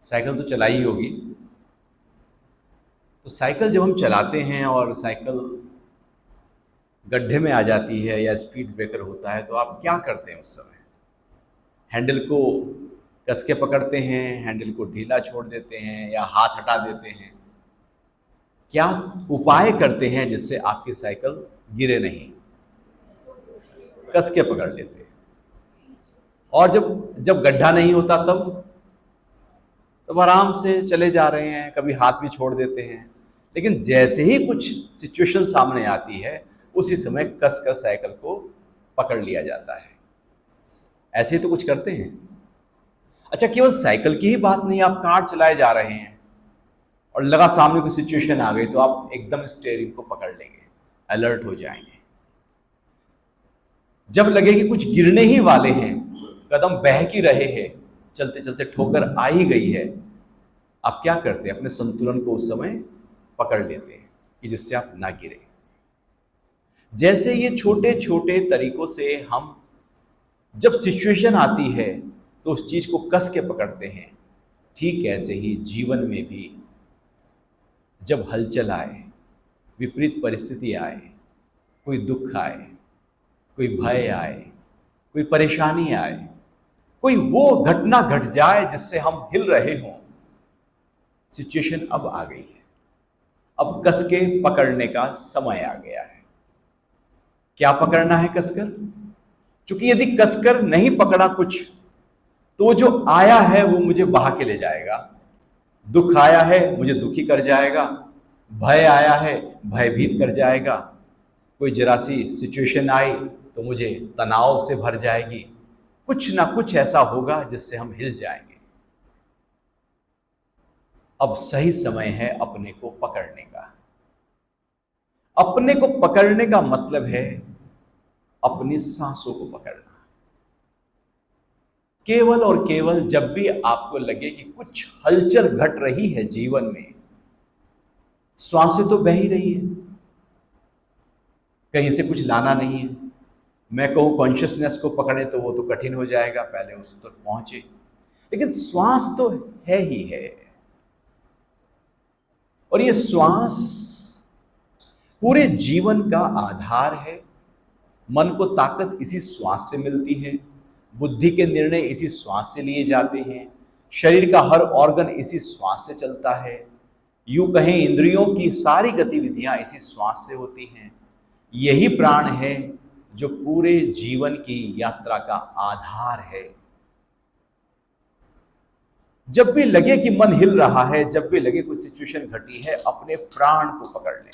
Cycle तो चलाई ही होगी। तो साइकिल जब हम चलाते हैं और साइकिल गड्ढे में आ जाती है या स्पीड ब्रेकर होता है, तो आप क्या करते हैं उस समय? हैंडल को कस के पकड़ते हैं, हैंडल को ढीला छोड़ देते हैं या हाथ हटा देते हैं? क्या उपाय करते हैं जिससे आपकी साइकिल गिरे नहीं? कस के पकड़ लेते हैं। और जब जब गड्ढा नहीं होता तब आराम से चले जा रहे हैं, कभी हाथ भी छोड़ देते हैं। लेकिन जैसे ही कुछ सिचुएशन सामने आती है, उसी समय कस कर साइकिल को पकड़ लिया जाता है। ऐसे ही तो कुछ करते हैं। अच्छा, केवल साइकिल की ही बात नहीं, आप कार चलाए जा रहे हैं और लगा सामने कोई सिचुएशन आ गई, तो आप एकदम स्टीयरिंग को पकड़ लेंगे, अलर्ट हो जाएंगे। जब लगे कि कुछ गिरने ही वाले हैं, कदम बह की रहे हैं, चलते चलते ठोकर आ ही गई है, आप क्या करते हैं? अपने संतुलन को उस समय पकड़ लेते हैं कि जिससे आप ना गिरे। जैसे ये छोटे छोटे तरीकों से हम जब सिचुएशन आती है तो उस चीज को कस के पकड़ते हैं, ठीक ऐसे ही जीवन में भी जब हलचल आए, विपरीत परिस्थिति आए, कोई दुख आए, कोई भय आए, कोई परेशानी आए, कोई वो घटना घट जाए जिससे हम हिल रहे हों, सिचुएशन अब आ गई है, अब कस के पकड़ने का समय आ गया है। क्या पकड़ना है कसकर? क्योंकि यदि कसकर नहीं पकड़ा कुछ, तो जो आया है वो मुझे बहा के ले जाएगा। दुख आया है, मुझे दुखी कर जाएगा। भय आया है, भयभीत कर जाएगा। कोई जरा सी सिचुएशन आई तो मुझे तनाव से भर जाएगी। कुछ ना कुछ ऐसा होगा जिससे हम हिल जाएंगे। अब सही समय है अपने को पकड़ने का। अपने को पकड़ने का मतलब है अपनी सांसों को पकड़ना। केवल और केवल जब भी आपको लगे कि कुछ हलचल घट रही है जीवन में, श्वासें तो बह ही रही है, कहीं से कुछ लाना नहीं है। मैं कहूं कॉन्शियसनेस को पकड़े तो वो तो कठिन हो जाएगा, पहले उस तक पहुंचे, लेकिन श्वास तो है ही है। और ये श्वास पूरे जीवन का आधार है। मन को ताकत इसी श्वास से मिलती है, बुद्धि के निर्णय इसी श्वास से लिए जाते हैं, शरीर का हर ऑर्गन इसी श्वास से चलता है, यूं कहें इंद्रियों की सारी गतिविधियां इसी श्वास से होती हैं। यही प्राण है जो पूरे जीवन की यात्रा का आधार है। जब भी लगे कि मन हिल रहा है, जब भी लगे कुछ सिचुएशन घटी है, अपने प्राण को पकड़ लें,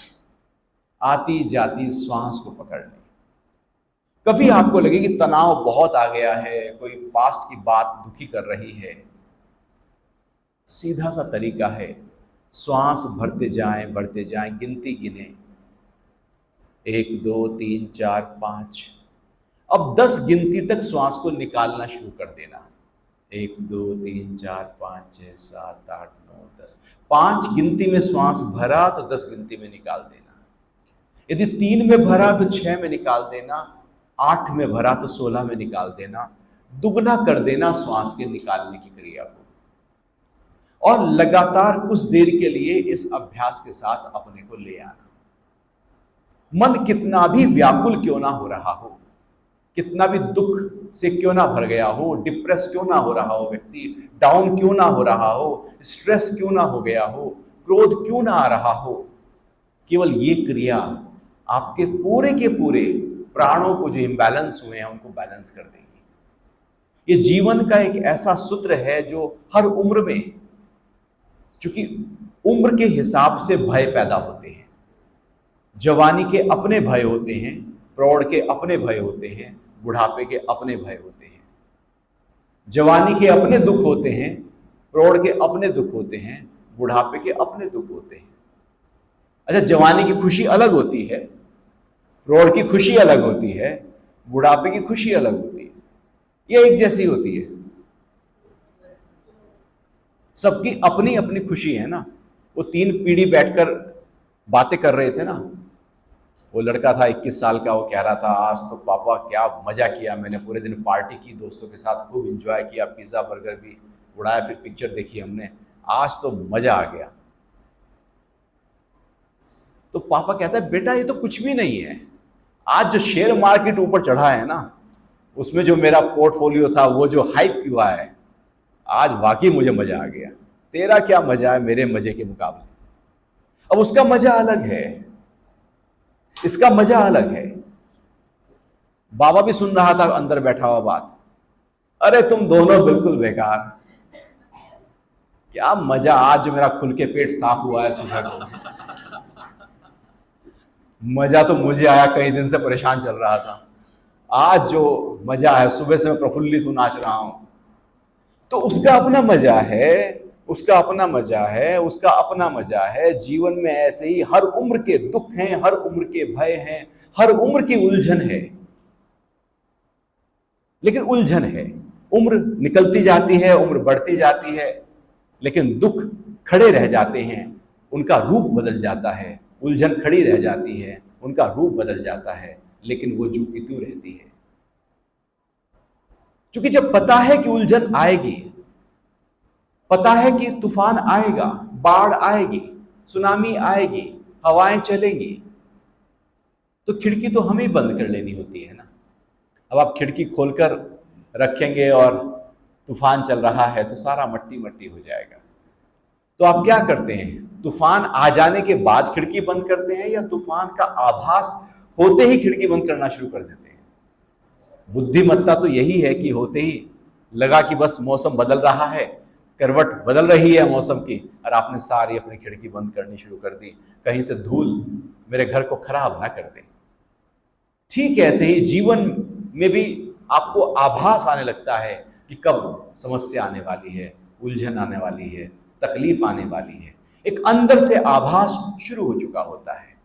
आती जाती श्वास को पकड़ लें। कभी आपको लगे कि तनाव बहुत आ गया है, कोई पास्ट की बात दुखी कर रही है, सीधा सा तरीका है, श्वास भरते जाएं, बढ़ते जाएं, गिनती गिने, 1 2 3 4 5। अब 10 गिनती तक श्वास को निकालना शुरू कर देना। 1 2 3 4 5 6 7 8 9 10। 5 गिनती में श्वास भरा तो 10 गिनती में निकाल देना। यदि 3 में भरा तो 6 में निकाल देना, 8 में भरा तो 16 में निकाल देना। दुगना कर देना श्वास के निकालने की क्रिया को। और लगातार कुछ देर के लिए इस अभ्यास के साथ अपने को ले आना। मन कितना भी व्याकुल क्यों ना हो रहा हो, कितना भी दुख से क्यों ना भर गया हो, डिप्रेस क्यों ना हो रहा हो, व्यक्ति डाउन क्यों ना हो रहा हो, स्ट्रेस क्यों ना हो गया हो, क्रोध क्यों ना आ रहा हो, केवल ये क्रिया आपके पूरे के पूरे प्राणों को जो इम्बैलेंस हुए हैं उनको बैलेंस कर देंगे। ये जीवन का एक ऐसा सूत्र है जो हर उम्र में, चूंकि उम्र के हिसाब से भय पैदा होते हैं। जवानी के अपने भय होते हैं, प्रौढ़ के अपने भय होते हैं, बुढ़ापे के अपने भय होते हैं। जवानी के अपने दुख होते हैं, प्रौढ़ के अपने दुख होते हैं, बुढ़ापे के अपने दुख होते हैं। अच्छा, जवानी की खुशी अलग होती है, प्रौढ़ की खुशी अलग होती है, बुढ़ापे की खुशी अलग होती है। ये एक जैसी होती है, सबकी अपनी अपनी खुशी है ना। वो 3 पीढ़ी बैठकर बातें कर रहे थे ना। वो लड़का था 21 साल का, वो कह रहा था आज तो पापा क्या मजा किया, मैंने पूरे दिन पार्टी की, दोस्तों के साथ खूब एंजॉय किया, पिज्जा बर्गर भी उड़ाया, फिर पिक्चर देखी हमने, आज तो मजा आ गया। तो पापा कहता है बेटा ये तो कुछ भी नहीं है, आज जो शेयर मार्केट ऊपर चढ़ा है ना, उसमें जो मेरा पोर्टफोलियो था वो जो हाइक हुआ है, आज वाकई मुझे मजा आ गया। तेरा क्या मजा है मेरे मजे के मुकाबले? अब उसका मजा अलग है, इसका मजा अलग है। बाबा भी सुन रहा था अंदर बैठा हुआ बात, अरे तुम दोनों बिल्कुल बेकार, क्या मजा आज जो मेरा खुल के पेट साफ हुआ है सुबह को, मजा तो मुझे आया, कई दिन से परेशान चल रहा था, आज जो मजा है, सुबह से मैं प्रफुल्लित हूं, नाच रहा हूं। तो उसका अपना मजा है, उसका अपना मजा है, उसका अपना मजा है। जीवन में ऐसे ही हर उम्र के दुख हैं, हर उम्र के भय हैं, हर उम्र की उलझन है। लेकिन उलझन है, उम्र निकलती जाती है, उम्र बढ़ती जाती है, लेकिन दुख खड़े रह जाते हैं, उनका रूप बदल जाता है। उलझन खड़ी रह जाती है, उनका रूप बदल जाता है, लेकिन वो जू की त्यों रहती है। क्योंकि जब पता है कि उलझन आएगी, पता है कि तूफान आएगा, बाढ़ आएगी, सुनामी आएगी, हवाएं चलेंगी, तो खिड़की तो हमें बंद कर लेनी होती है ना। अब आप खिड़की खोलकर रखेंगे और तूफान चल रहा है तो सारा मट्टी मट्टी हो जाएगा। तो आप क्या करते हैं? तूफान आ जाने के बाद खिड़की बंद करते हैं, या तूफान का आभास होते ही खिड़की बंद करना शुरू कर देते हैं? बुद्धिमत्ता तो यही है कि होते ही लगा कि बस मौसम बदल रहा है, करवट बदल रही है मौसम की, और आपने सारी अपनी खिड़की बंद करनी शुरू कर दी, कहीं से धूल मेरे घर को खराब ना कर दे। ठीक ऐसे ही जीवन में भी आपको आभास आने लगता है कि कब समस्या आने वाली है, उलझन आने वाली है, तकलीफ आने वाली है। एक अंदर से आभास शुरू हो चुका होता है,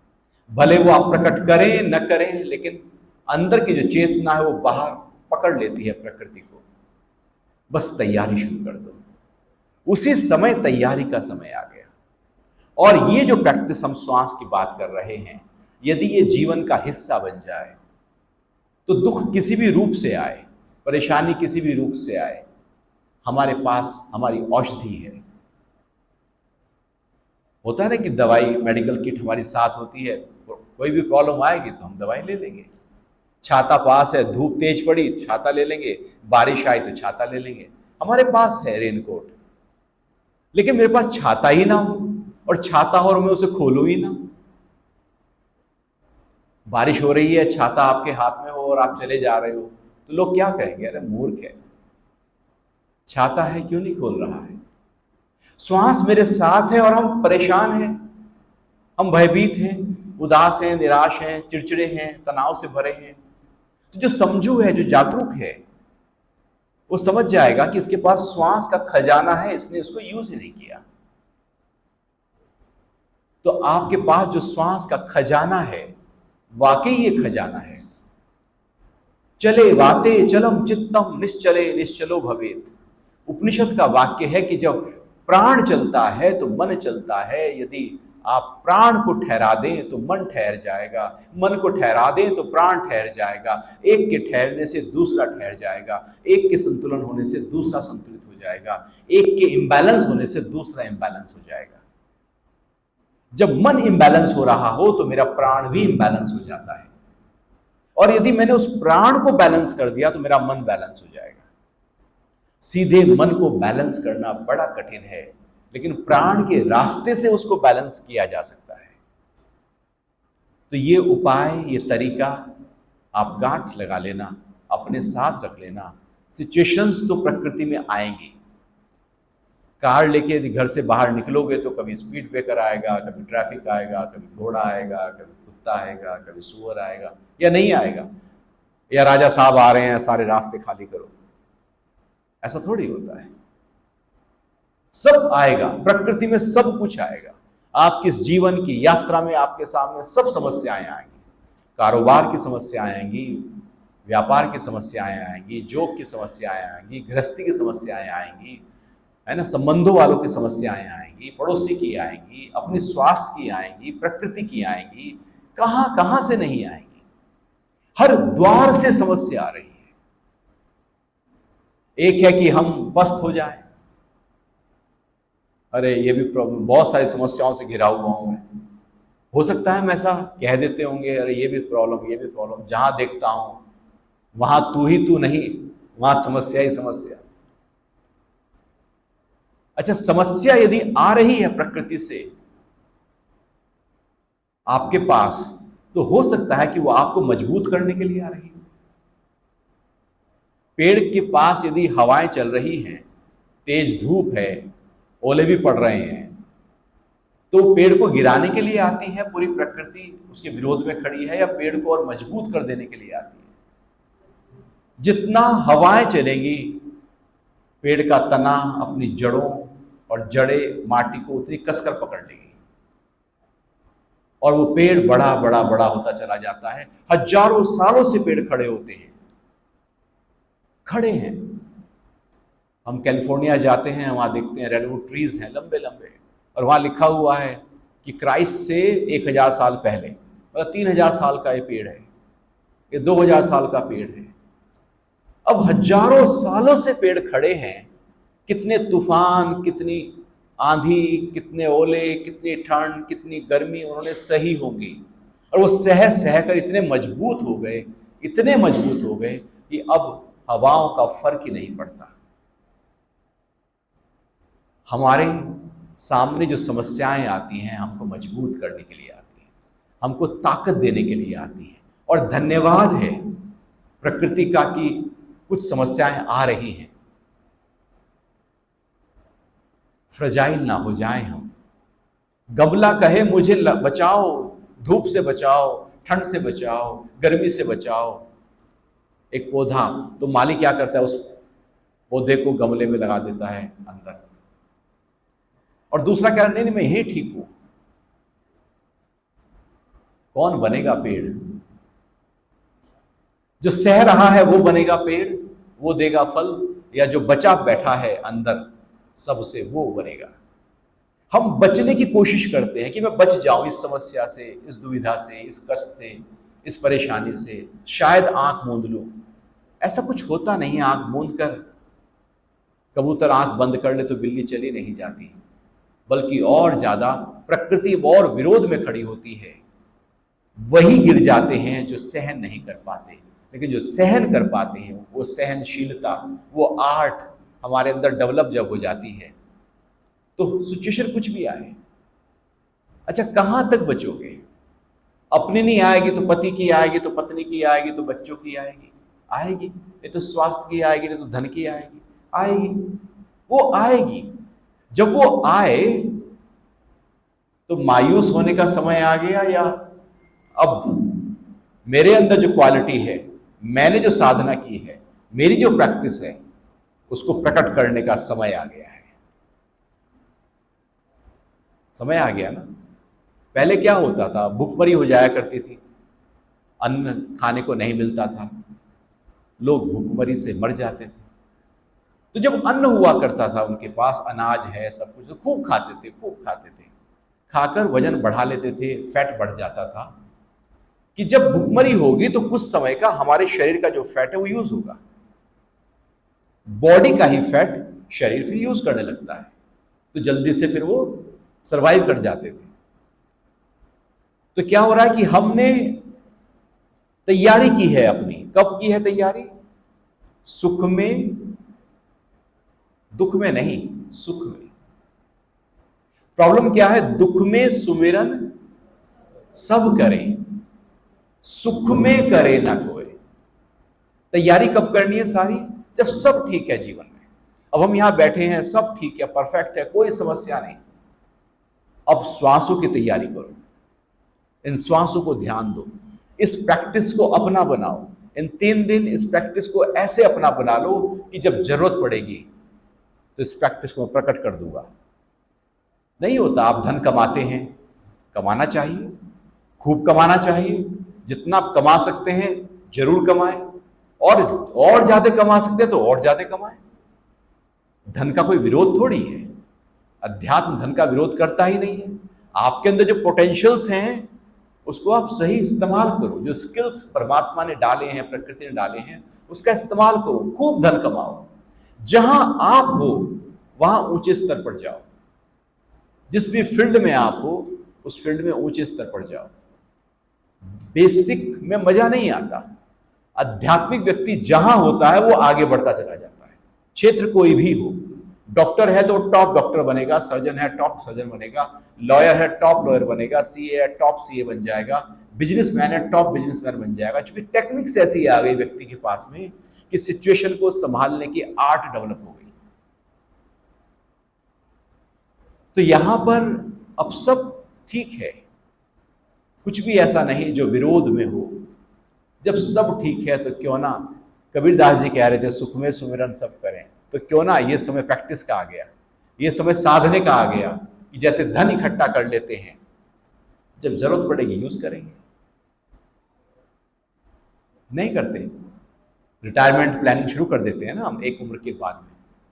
भले वो आप प्रकट करें न करें, लेकिन अंदर की जो चेतना है वो बाहर पकड़ लेती है प्रकृति को। बस तैयारी शुरू कर दो, उसी समय तैयारी का समय आ गया। और ये जो प्रैक्टिस हम श्वास की बात कर रहे हैं, यदि ये जीवन का हिस्सा बन जाए, तो दुख किसी भी रूप से आए, परेशानी किसी भी रूप से आए, हमारे पास हमारी औषधि है। होता है ना कि दवाई, मेडिकल किट हमारी साथ होती है, कोई भी प्रॉब्लम आएगी तो हम दवाई ले लेंगे। छाता पास है, धूप तेज पड़ी छाता ले लेंगे, बारिश आई तो छाता ले लेंगे, हमारे पास है रेनकोट। लेकिन मेरे पास छाता ही ना हो, और छाता हो और मैं उसे खोलूं ही ना, बारिश हो रही है, छाता आपके हाथ में हो और आप चले जा रहे हो, तो लोग क्या कहेंगे? अरे मूर्ख है, छाता है क्यों नहीं खोल रहा है। श्वास मेरे साथ है और हम परेशान हैं, हम भयभीत हैं, उदास हैं, निराश हैं, चिड़चिड़े हैं, तनाव से भरे हैं। तो जो समझू है, जो जागरूक है, वो समझ जाएगा कि इसके पास श्वास का खजाना है, इसने उसको यूज ही नहीं किया। तो आपके पास जो श्वास का खजाना है, वाकई ये खजाना है। चले वाते चलम चित्तम निश्चले निश्चलो भवेत। उपनिषद का वाक्य है कि जब प्राण चलता है तो मन चलता है। यदि आप प्राण को ठहरा दें तो मन ठहर जाएगा, मन को ठहरा दें तो प्राण ठहर जाएगा। एक के ठहरने से दूसरा ठहर जाएगा, एक के संतुलन होने से दूसरा संतुलित हो जाएगा, एक के इम्बैलेंस होने से दूसरा इम्बैलेंस हो जाएगा। जब मन इम्बैलेंस हो रहा हो तो मेरा प्राण भी इम्बैलेंस हो जाता है, और यदि मैंने उस प्राण को बैलेंस कर दिया तो मेरा मन बैलेंस हो जाएगा। सीधे मन को बैलेंस करना बड़ा कठिन है, लेकिन प्राण के रास्ते से उसको बैलेंस किया जा सकता है। तो ये उपाय, ये तरीका आप गांठ लगा लेना, अपने साथ रख लेना। सिचुएशंस तो प्रकृति में आएंगी। कार लेके यदि घर से बाहर निकलोगे तो कभी स्पीड ब्रेकर आएगा, कभी ट्रैफिक आएगा, कभी घोड़ा आएगा, कभी कुत्ता आएगा, कभी सुअर आएगा, या नहीं आएगा, या राजा साहब आ रहे हैं सारे रास्ते खाली करो। ऐसा थोड़ी होता है, सब आएगा, प्रकृति में सब कुछ आएगा। आपकी इस जीवन की यात्रा में आपके सामने सब समस्याएं आएंगी। कारोबार की समस्याएं आएंगी, व्यापार की समस्याएं आएंगी, जॉब की समस्याएं आएंगी, गृहस्थी की समस्याएं आएंगी, है ना, संबंधों वालों की समस्याएं आएंगी, पड़ोसी की आएंगी, अपने स्वास्थ्य की आएंगी, प्रकृति की आएंगी, कहां कहां से नहीं आएंगी। हर द्वार से समस्या आ रही है। एक है कि हम पस्त हो जाएं, अरे ये भी प्रॉब्लम, बहुत सारी समस्याओं से घिरा हुआ हूं मैं। हो सकता है हम ऐसा कह देते होंगे, अरे ये भी प्रॉब्लम, ये भी प्रॉब्लम, जहां देखता हूं वहां तू ही तू नहीं, वहां समस्या ही समस्या। अच्छा, समस्या यदि आ रही है प्रकृति से आपके पास, तो हो सकता है कि वो आपको मजबूत करने के लिए आ रही है। पेड़ के पास यदि हवाएं चल रही हैं, तेज धूप है, ओले भी पड़ रहे हैं, तो पेड़ को गिराने के लिए आती है पूरी प्रकृति, उसके विरोध में खड़ी है, या पेड़ को और मजबूत कर देने के लिए आती है? जितना हवाएं चलेंगी, पेड़ का तना अपनी जड़ों और जड़ें माटी को उतनी कसकर पकड़ लेगी, और वो पेड़ बड़ा बड़ा बड़ा होता चला जाता है। हजारों सालों से पेड़ खड़े होते हैं, खड़े हैं। हम कैलिफोर्निया जाते हैं, वहां देखते हैं रेडवुड ट्रीज हैं लंबे लंबे, और वहां लिखा हुआ है कि क्राइस्ट से 1000 साल पहले, मतलब 3000 साल का ये पेड़ है, ये 2000 साल का पेड़ है। अब हजारों सालों से पेड़ खड़े हैं, कितने तूफान, कितनी आंधी, कितने ओले, कितनी ठंड, कितनी गर्मी उन्होंने सही होंगी, और वो सह सह कर इतने मजबूत हो गए, इतने मजबूत हो गए कि अब हवाओं का फर्क ही नहीं पड़ता। हमारे सामने जो समस्याएं आती हैं, हमको मजबूत करने के लिए आती हैं, हमको ताकत देने के लिए आती हैं। और धन्यवाद है प्रकृति का कि कुछ समस्याएं आ रही हैं, फ्रजाइल ना हो जाए हम। गमला कहे मुझे बचाओ, धूप से बचाओ, ठंड से बचाओ, गर्मी से बचाओ। एक पौधा, तो माली क्या करता है, उस पौधे को गमले में लगा देता है अंदर, और दूसरा कह रहा नहीं मैं यही ठीक हूं। कौन बनेगा पेड़? जो सह रहा है वो बनेगा पेड़, वो देगा फल, या जो बचा बैठा है अंदर सबसे, वो बनेगा। हम बचने की कोशिश करते हैं कि मैं बच जाऊं इस समस्या से, इस दुविधा से, इस कष्ट से, इस परेशानी से, शायद आंख मूंद लूं। ऐसा कुछ होता नहीं है। आंख मूंद कर कबूतर आंख बंद कर ले तो बिल्ली चली नहीं जाती, बल्कि और ज्यादा प्रकृति और विरोध में खड़ी होती है। वही गिर जाते हैं जो सहन नहीं कर पाते, लेकिन जो सहन कर पाते हैं, वो सहनशीलता, वो आर्ट हमारे अंदर डेवलप जब हो जाती है, तो सिचुएशन कुछ भी आए। अच्छा, कहां तक बचोगे? अपनी नहीं आएगी तो पति की आएगी, तो पत्नी की आएगी, तो बच्चों की आएगी, आएगी। नहीं तो स्वास्थ्य की आएगी, नहीं तो धन की आएगी, आएगी। वो आएगी। जब वो आए तो मायूस होने का समय आ गया, या अब मेरे अंदर जो क्वालिटी है, मैंने जो साधना की है, मेरी जो प्रैक्टिस है, उसको प्रकट करने का समय आ गया है। समय आ गया ना। पहले क्या होता था, भूखमरी हो जाया करती थी, अन्न खाने को नहीं मिलता था, लोग भूखमरी से मर जाते थे। तो जब अन्न हुआ करता था उनके पास, अनाज है, सब कुछ, तो खूब खाते थे, खूब खाते थे, खाकर वजन बढ़ा लेते थे, फैट बढ़ जाता था। कि जब भूखमरी होगी तो कुछ समय का हमारे शरीर का जो फैट है वो यूज होगा, बॉडी का ही फैट शरीर फिर यूज करने लगता है, तो जल्दी से फिर वो सरवाइव कर जाते थे। तो क्या हो रहा है कि हमने तैयारी की है अपनी। कब की है तैयारी? सुख में, दुख में नहीं, सुख में। प्रॉब्लम क्या है? दुख में सुमिरन सब करें, सुख में करे ना कोई। तैयारी कब करनी है सारी? जब सब ठीक है जीवन में। अब हम यहां बैठे हैं, सब ठीक है, परफेक्ट है, कोई समस्या नहीं। अब श्वासों की तैयारी करो, इन श्वासों को ध्यान दो, इस प्रैक्टिस को अपना बनाओ। इन 3 दिन इस प्रैक्टिस को ऐसे अपना बना लो कि जब जरूरत पड़ेगी तो इस प्रैक्टिस को मैं प्रकट कर दूंगा। नहीं होता, आप धन कमाते हैं, कमाना चाहिए, खूब कमाना चाहिए, जितना आप कमा सकते हैं जरूर कमाएं, और ज्यादा कमा सकते हैं तो और ज्यादा कमाएं। धन का कोई विरोध थोड़ी है, अध्यात्म धन का विरोध करता ही नहीं है। आपके अंदर जो पोटेंशियल्स हैं उसको आप सही इस्तेमाल करो, जो स्किल्स परमात्मा ने डाले हैं, प्रकृति ने डाले हैं, उसका इस्तेमाल करो, खूब धन कमाओ। जहां आप हो वहां ऊंचे स्तर पर जाओ। जिस भी फील्ड में आप हो उस फील्ड में ऊंचे स्तर पर जाओ। बेसिक में मजा नहीं आता। आध्यात्मिक व्यक्ति जहां होता है वो आगे बढ़ता चला जाता है, क्षेत्र कोई भी हो। डॉक्टर है तो टॉप डॉक्टर बनेगा, सर्जन है टॉप सर्जन बनेगा, लॉयर है टॉप लॉयर बनेगा, सीए है टॉप सीए बन जाएगा, बिजनेसमैन है टॉप बिजनेसमैन बन जाएगा। क्योंकि टेक्निक्स ऐसी आ गई व्यक्ति के पास में कि सिचुएशन को संभालने की आर्ट डेवलप हो गई। तो यहां पर अब सब ठीक है, कुछ भी ऐसा नहीं जो विरोध में हो। जब सब ठीक है तो क्यों ना, कबीरदास जी कह रहे थे सुख में सुमिरन सब करें, तो क्यों ना ये समय प्रैक्टिस का आ गया, ये समय साधने का आ गया कि जैसे धन इकट्ठा कर लेते हैं, जब जरूरत पड़ेगी यूज करेंगे। नहीं करते, रिटायरमेंट प्लानिंग शुरू कर देते हैं ना हम एक उम्र के बाद में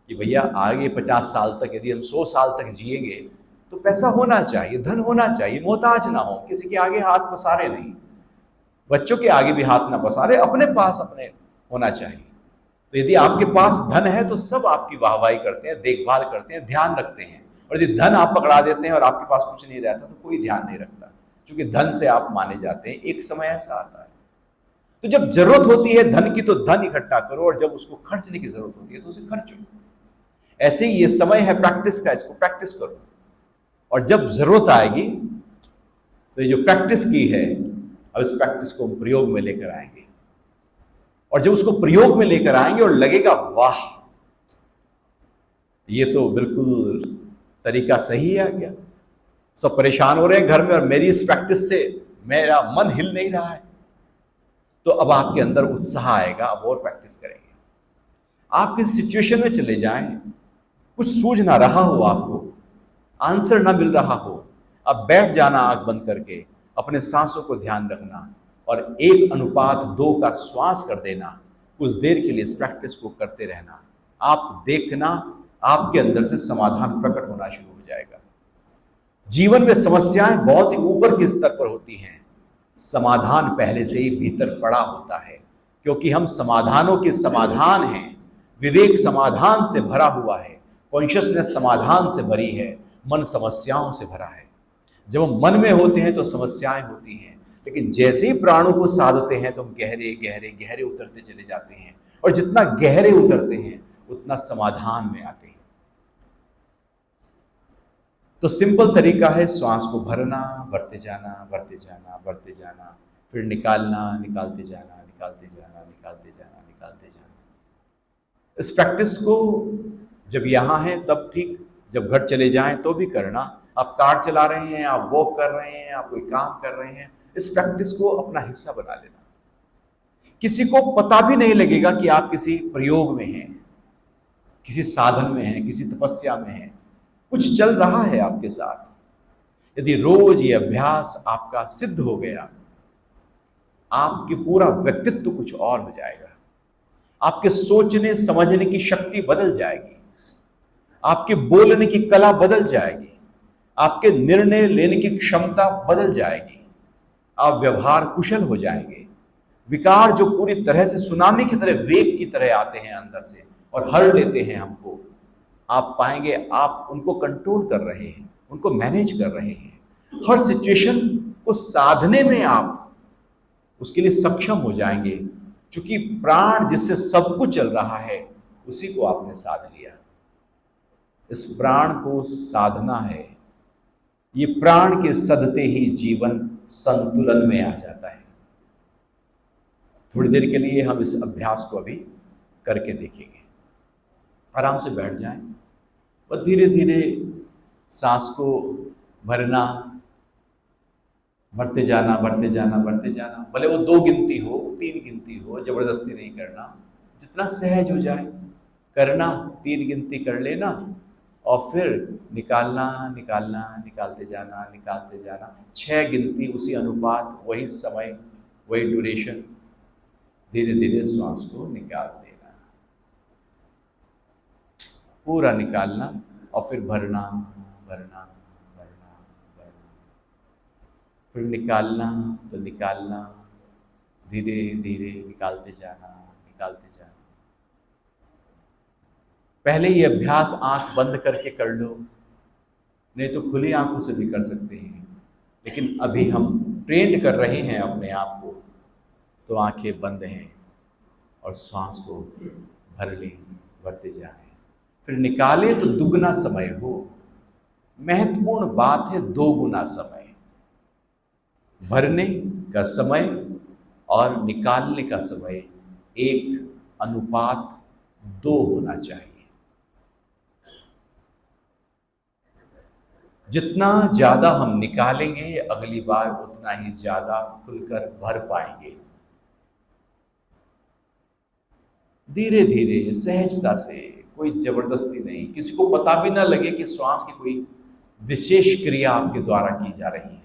कि भैया आगे 50 साल तक यदि हम 100 साल तक जिएंगे तो पैसा होना चाहिए, धन होना चाहिए, मोहताज ना हो, किसी के आगे हाथ पसारे नहीं, बच्चों के आगे भी हाथ ना पसारे, अपने पास अपने होना चाहिए। तो यदि आपके पास धन है तो सब आपकी वाहवाही करते हैं, देखभाल करते हैं, ध्यान रखते हैं। और यदि धन आप पकड़ा देते हैं और आपके पास कुछ नहीं रहता तो कोई ध्यान नहीं रखता, क्योंकि धन से आप माने जाते हैं। एक समय ऐसा आता है तो जब जरूरत होती है धन की तो धन इकट्ठा करो, और जब उसको खर्चने की जरूरत होती है तो उसे खर्चो। ऐसे ही ये समय है प्रैक्टिस का, इसको प्रैक्टिस करो, और जब जरूरत आएगी तो ये जो प्रैक्टिस की है अब इस प्रैक्टिस को हम प्रयोग में लेकर आएंगे। और जब उसको प्रयोग में लेकर आएंगे और लगेगा वाह ये तो बिल्कुल तरीका सही आ गया, सब परेशान हो रहे हैं घर में और मेरी इस प्रैक्टिस से मेरा मन हिल नहीं रहा है, तो अब आपके अंदर उत्साह आएगा, अब और प्रैक्टिस करेंगे। आप किस सिचुएशन में चले जाएं, कुछ सूझ ना रहा हो, आपको आंसर ना मिल रहा हो, अब बैठ जाना आंख बंद करके, अपने सांसों को ध्यान रखना और 1:2 का श्वास कर देना, कुछ देर के लिए इस प्रैक्टिस को करते रहना। आप देखना आपके अंदर से समाधान प्रकट होना शुरू हो जाएगा। जीवन में समस्याएं बहुत ही ऊपर के स्तर पर होती हैं, समाधान पहले से ही भीतर पड़ा होता है, क्योंकि हम समाधानों के समाधान हैं। विवेक समाधान से भरा हुआ है, कॉन्शियसनेस समाधान से भरी है, मन समस्याओं से भरा है। जब हम मन में होते हैं तो समस्याएं होती हैं, लेकिन जैसे ही प्राणों को साधते हैं तो हम गहरे गहरे गहरे उतरते चले जाते हैं, और जितना गहरे उतरते हैं उतना समाधान में आते हैं। तो सिंपल तरीका है, श्वास को भरना, भरते जाना, भरते जाना, भरते जाना, फिर निकालना, निकालते जाना, निकालते जाना, निकालते जाना, निकालते जाना। इस प्रैक्टिस को जब यहाँ है तब ठीक, जब घर चले जाएं तो भी करना। आप कार चला रहे हैं, आप वॉक कर रहे हैं, आप कोई काम कर रहे हैं, इस प्रैक्टिस को अपना हिस्सा बना लेना। किसी को पता भी नहीं लगेगा कि आप किसी प्रयोग में हैं, किसी साधन में हैं, किसी तपस्या में हैं, कुछ चल रहा है आपके साथ। यदि रोज ये अभ्यास आपका सिद्ध हो गया, आपके पूरा व्यक्तित्व कुछ और हो जाएगा। आपके सोचने समझने की शक्ति बदल जाएगी, आपके बोलने की कला बदल जाएगी, आपके निर्णय लेने की क्षमता बदल जाएगी, आप व्यवहार कुशल हो जाएंगे। विकार जो पूरी तरह से सुनामी की तरह, वेग की तरह आते हैं अंदर से और हर लेते हैं हमको, आप पाएंगे आप उनको कंट्रोल कर रहे हैं, उनको मैनेज कर रहे हैं। हर सिचुएशन को साधने में आप उसके लिए सक्षम हो जाएंगे, क्योंकि प्राण जिससे सब कुछ चल रहा है उसी को आपने साध लिया। इस प्राण को साधना है, ये प्राण के सदते ही जीवन संतुलन में आ जाता है। थोड़ी देर के लिए हम इस अभ्यास को अभी करके देखेंगे। आराम से बैठ जाएं और धीरे धीरे सांस को भरना, भरते जाना, भरते जाना, भरते जाना। भले वो 2 गिनती हो, 3 गिनती हो, जबरदस्ती नहीं करना, जितना सहज हो जाए करना। 3 गिनती कर लेना और फिर निकालना, निकालना, निकालते जाना, निकालते जाना। 6 गिनती, उसी अनुपात, वही समय, वही ड्यूरेशन। धीरे धीरे श्वास को निकाल देना, पूरा निकालना और फिर भरना, भरना, भरना, भरना, फिर निकालना तो निकालना, धीरे धीरे निकालते जाना, निकालते जाना। पहले ये अभ्यास आंख बंद करके कर लो, नहीं तो खुली आंखों से भी कर सकते हैं, लेकिन अभी हम ट्रेंड कर रहे हैं अपने आप को, तो आंखें बंद हैं और श्वास को भर लें, भरते जाएं, फिर निकालें तो दुगना समय हो। महत्वपूर्ण बात है दो गुना समय, भरने का समय और निकालने का समय एक अनुपात दो होना चाहिए। जितना ज्यादा हम निकालेंगे अगली बार उतना ही ज्यादा खुलकर भर पाएंगे। धीरे धीरे सहजता से, कोई जबरदस्ती नहीं, किसी को पता भी ना लगे कि श्वास की कोई विशेष क्रिया आपके द्वारा की जा रही है।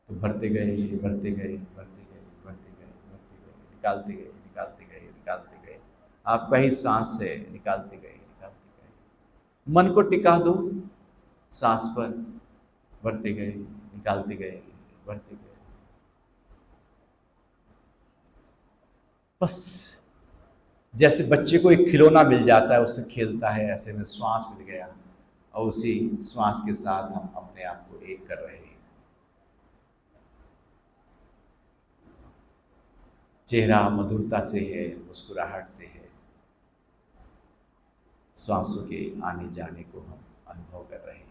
तो भरते गए, भरते गए, भरते गए, भरते गए, भरते गए, निकालते गए, निकालते गए, निकालते गए। आपका ही सांस है, निकालते गए, निकालते गए। मन को टिका दो सांस पर, भरते गए, निकालते गए, भरते गए। बस जैसे बच्चे को एक खिलौना मिल जाता है, उससे खेलता है, ऐसे में श्वास मिल गया और उसी श्वास के साथ हम अपने आप को एक कर रहे हैं। चेहरा मधुरता से है, मुस्कुराहट से है, श्वासों के आने जाने को हम अनुभव कर रहे हैं।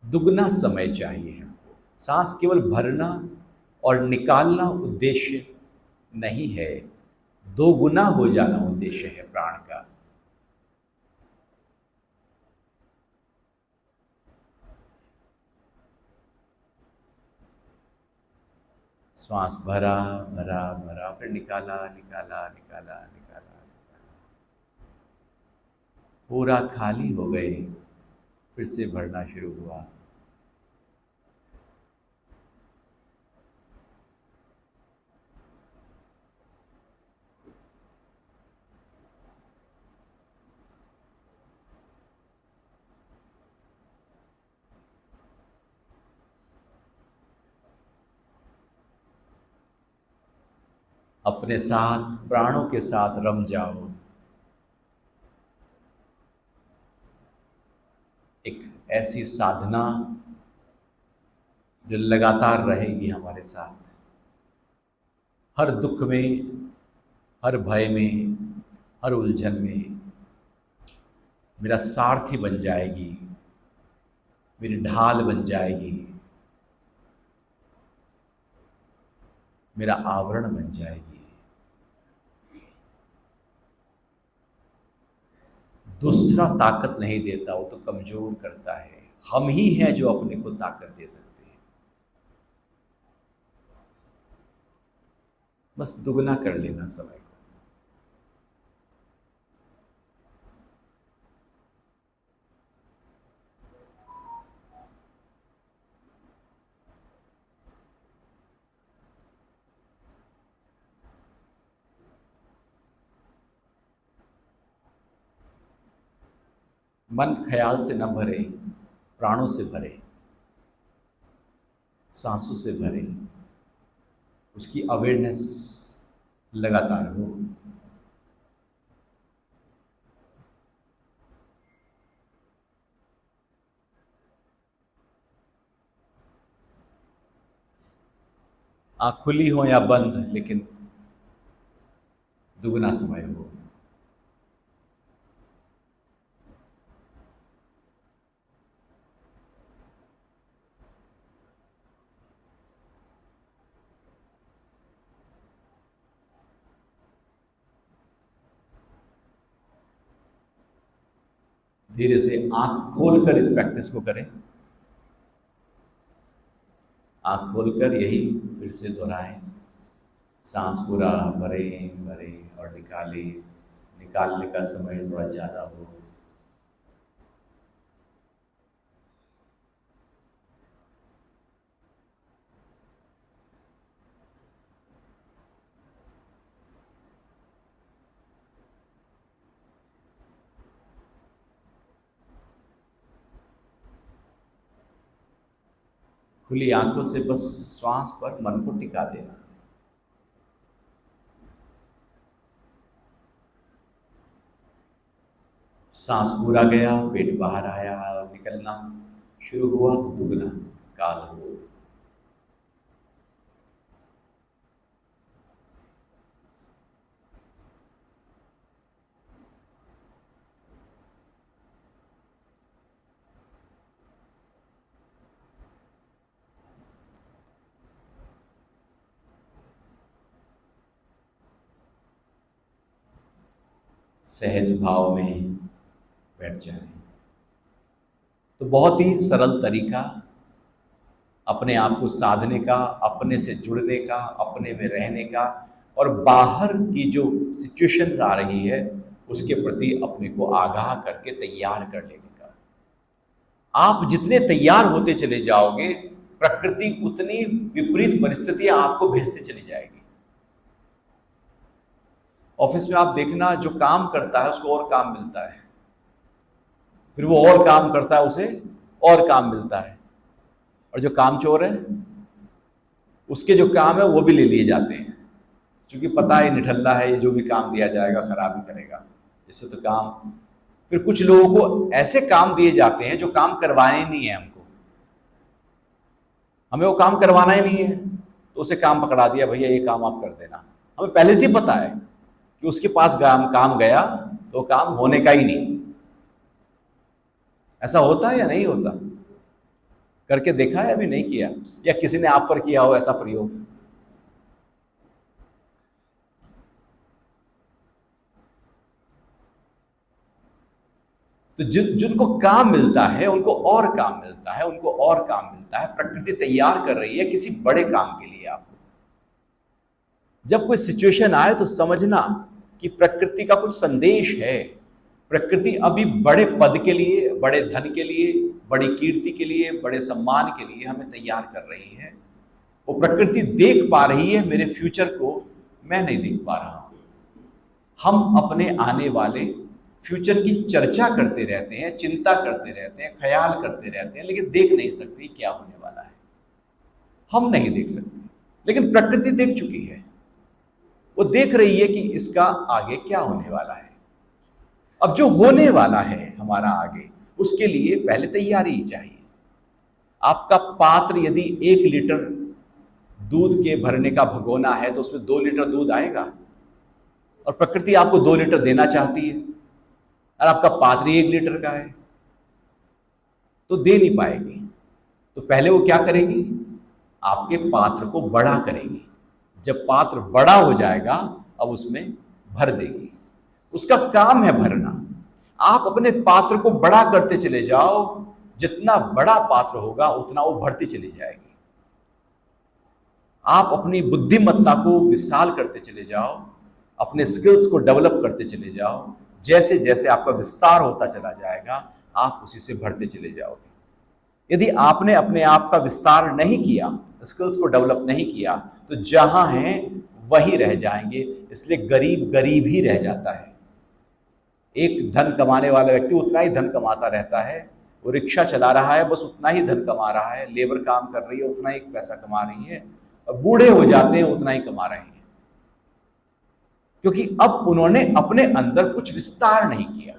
दुगना समय चाहिए हमको। सांस केवल भरना और निकालना उद्देश्य नहीं है, दो गुना हो जाना उद्देश्य है प्राण का। श्वास भरा भरा भरा, फिर निकाला निकाला निकाला निकाला, पूरा खाली हो गए, फिर से भरना शुरू हुआ। अपने साथ, प्राणों के साथ रम जाओ। एक ऐसी साधना जो लगातार रहेगी हमारे साथ, हर दुख में, हर भय में, हर उलझन में मेरा सारथी बन जाएगी, मेरी ढाल बन जाएगी, मेरा आवरण बन जाएगी। दूसरा ताकत नहीं देता, वो तो कमजोर करता है। हम ही हैं जो अपने को ताकत दे सकते हैं। बस दुगना कर लेना समय को। मन ख्याल से न भरे, प्राणों से भरे, सांसों से भरे, उसकी अवेयरनेस लगातार हो। आँख खुली हो या बंद, लेकिन दुगना समय हो। धीरे से आंख खोलकर इस प्रैक्टिस को करें। आंख खोलकर यही फिर से दोहराएं। सांस पूरा भरें भरें और निकालें, निकालने का समय थोड़ा ज़्यादा हो। खुली आंखों से बस श्वास पर मन को टिका देना। सांस पूरा गया, पेट बाहर आया, निकलना शुरू हुआ तो दुगना काल हो। सहज भाव में बैठ जाएं। तो बहुत ही सरल तरीका अपने आप को साधने का, अपने से जुड़ने का, अपने में रहने का, और बाहर की जो सिचुएशन आ रही है उसके प्रति अपने को आगाह करके तैयार कर लेने का। आप जितने तैयार होते चले जाओगे, प्रकृति उतनी विपरीत परिस्थितियां आपको भेजते चली जाएगी। ऑफिस में आप देखना, जो काम करता है उसको और काम मिलता है, फिर वो और काम करता है उसे और काम मिलता है, और जो कामचोर है उसके जो काम है वो भी ले लिए जाते हैं, क्योंकि पता है निठल्ला है, ये जो भी काम दिया जाएगा खराब ही करेगा, इससे तो काम। फिर कुछ लोगों को ऐसे काम दिए जाते हैं जो काम करवाने नहीं है हमको, हमें वो काम करवाना ही नहीं है, तो उसे काम पकड़ा दिया, भैया ये काम आप कर देना। हमें पहले से पता है कि उसके पास काम गया तो काम होने का ही नहीं। ऐसा होता है या नहीं होता? करके देखा है? अभी नहीं किया, या किसी ने आप पर किया हो ऐसा प्रयोग? तो जिनको काम मिलता है उनको और काम मिलता है, उनको और काम मिलता है। प्रकृति तैयार कर रही है किसी बड़े काम के लिए आपको। जब कोई सिचुएशन आए तो समझना कि प्रकृति का कुछ संदेश है। प्रकृति अभी बड़े पद के लिए, बड़े धन के लिए, बड़ी कीर्ति के लिए, बड़े सम्मान के लिए हमें तैयार कर रही है। वो प्रकृति देख पा रही है मेरे फ्यूचर को, मैं नहीं देख पा रहा हूं। हम अपने आने वाले फ्यूचर की चर्चा करते रहते हैं, चिंता करते रहते हैं, ख्याल करते रहते हैं, लेकिन देख नहीं सकते क्या होने वाला है। हम नहीं देख सकते, लेकिन प्रकृति देख चुकी है। वो देख रही है कि इसका आगे क्या होने वाला है। अब जो होने वाला है हमारा आगे, उसके लिए पहले तैयारी चाहिए। आपका पात्र यदि 1 लीटर दूध के भरने का भगोना है तो उसमें 2 लीटर दूध आएगा, और प्रकृति आपको 2 लीटर देना चाहती है, और आपका पात्र ही 1 लीटर का है, तो दे नहीं पाएगी। तो पहले वो क्या करेगी? आपके पात्र को बड़ा करेगी। जब पात्र बड़ा हो जाएगा, अब उसमें भर देगी। उसका काम है भरना। आप अपने पात्र को बड़ा करते चले जाओ, जितना बड़ा पात्र होगा उतना वो भरती चली जाएगी। आप अपनी बुद्धिमत्ता को विशाल करते चले जाओ, अपने स्किल्स को डेवलप करते चले जाओ। जैसे जैसे आपका विस्तार होता चला जाएगा, आप उसी से भरते चले जाओगे। यदि आपने अपने आप का विस्तार नहीं किया, स्किल्स को डेवलप नहीं किया, तो जहां हैं वहीं रह जाएंगे। इसलिए गरीब गरीब ही रह जाता है। एक धन कमाने वाला व्यक्ति उतना ही धन कमाता रहता है। वो रिक्शा चला रहा है, बस उतना ही धन कमा रहा है। लेबर काम कर रही है, उतना ही पैसा कमा रही है। और बूढ़े हो जाते हैं, उतना ही कमा रहे हैं, क्योंकि अब उन्होंने अपने अंदर कुछ विस्तार नहीं किया।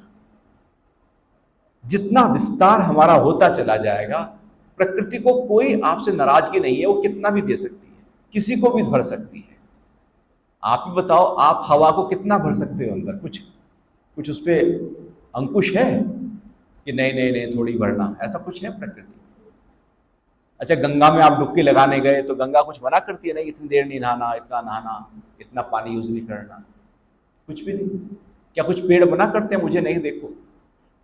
जितना विस्तार हमारा होता चला जाएगा, प्रकृति को कोई आपसे नाराजगी नहीं है। वो कितना भी दे सकती है, किसी को भी भर सकती है। आप ही बताओ, आप हवा को कितना भर सकते हो अंदर? कुछ उस पर अंकुश है कि नहीं नहीं नहीं थोड़ी भरना, ऐसा कुछ है प्रकृति? अच्छा, गंगा में आप डुबकी लगाने गए तो गंगा कुछ मना करती है? नहीं, इतनी देर नहीं नहाना, इतना नहाना, इतना पानी यूज नहीं करना, कुछ भी नहीं। क्या कुछ पेड़ मना करते हैं मुझे नहीं देखो?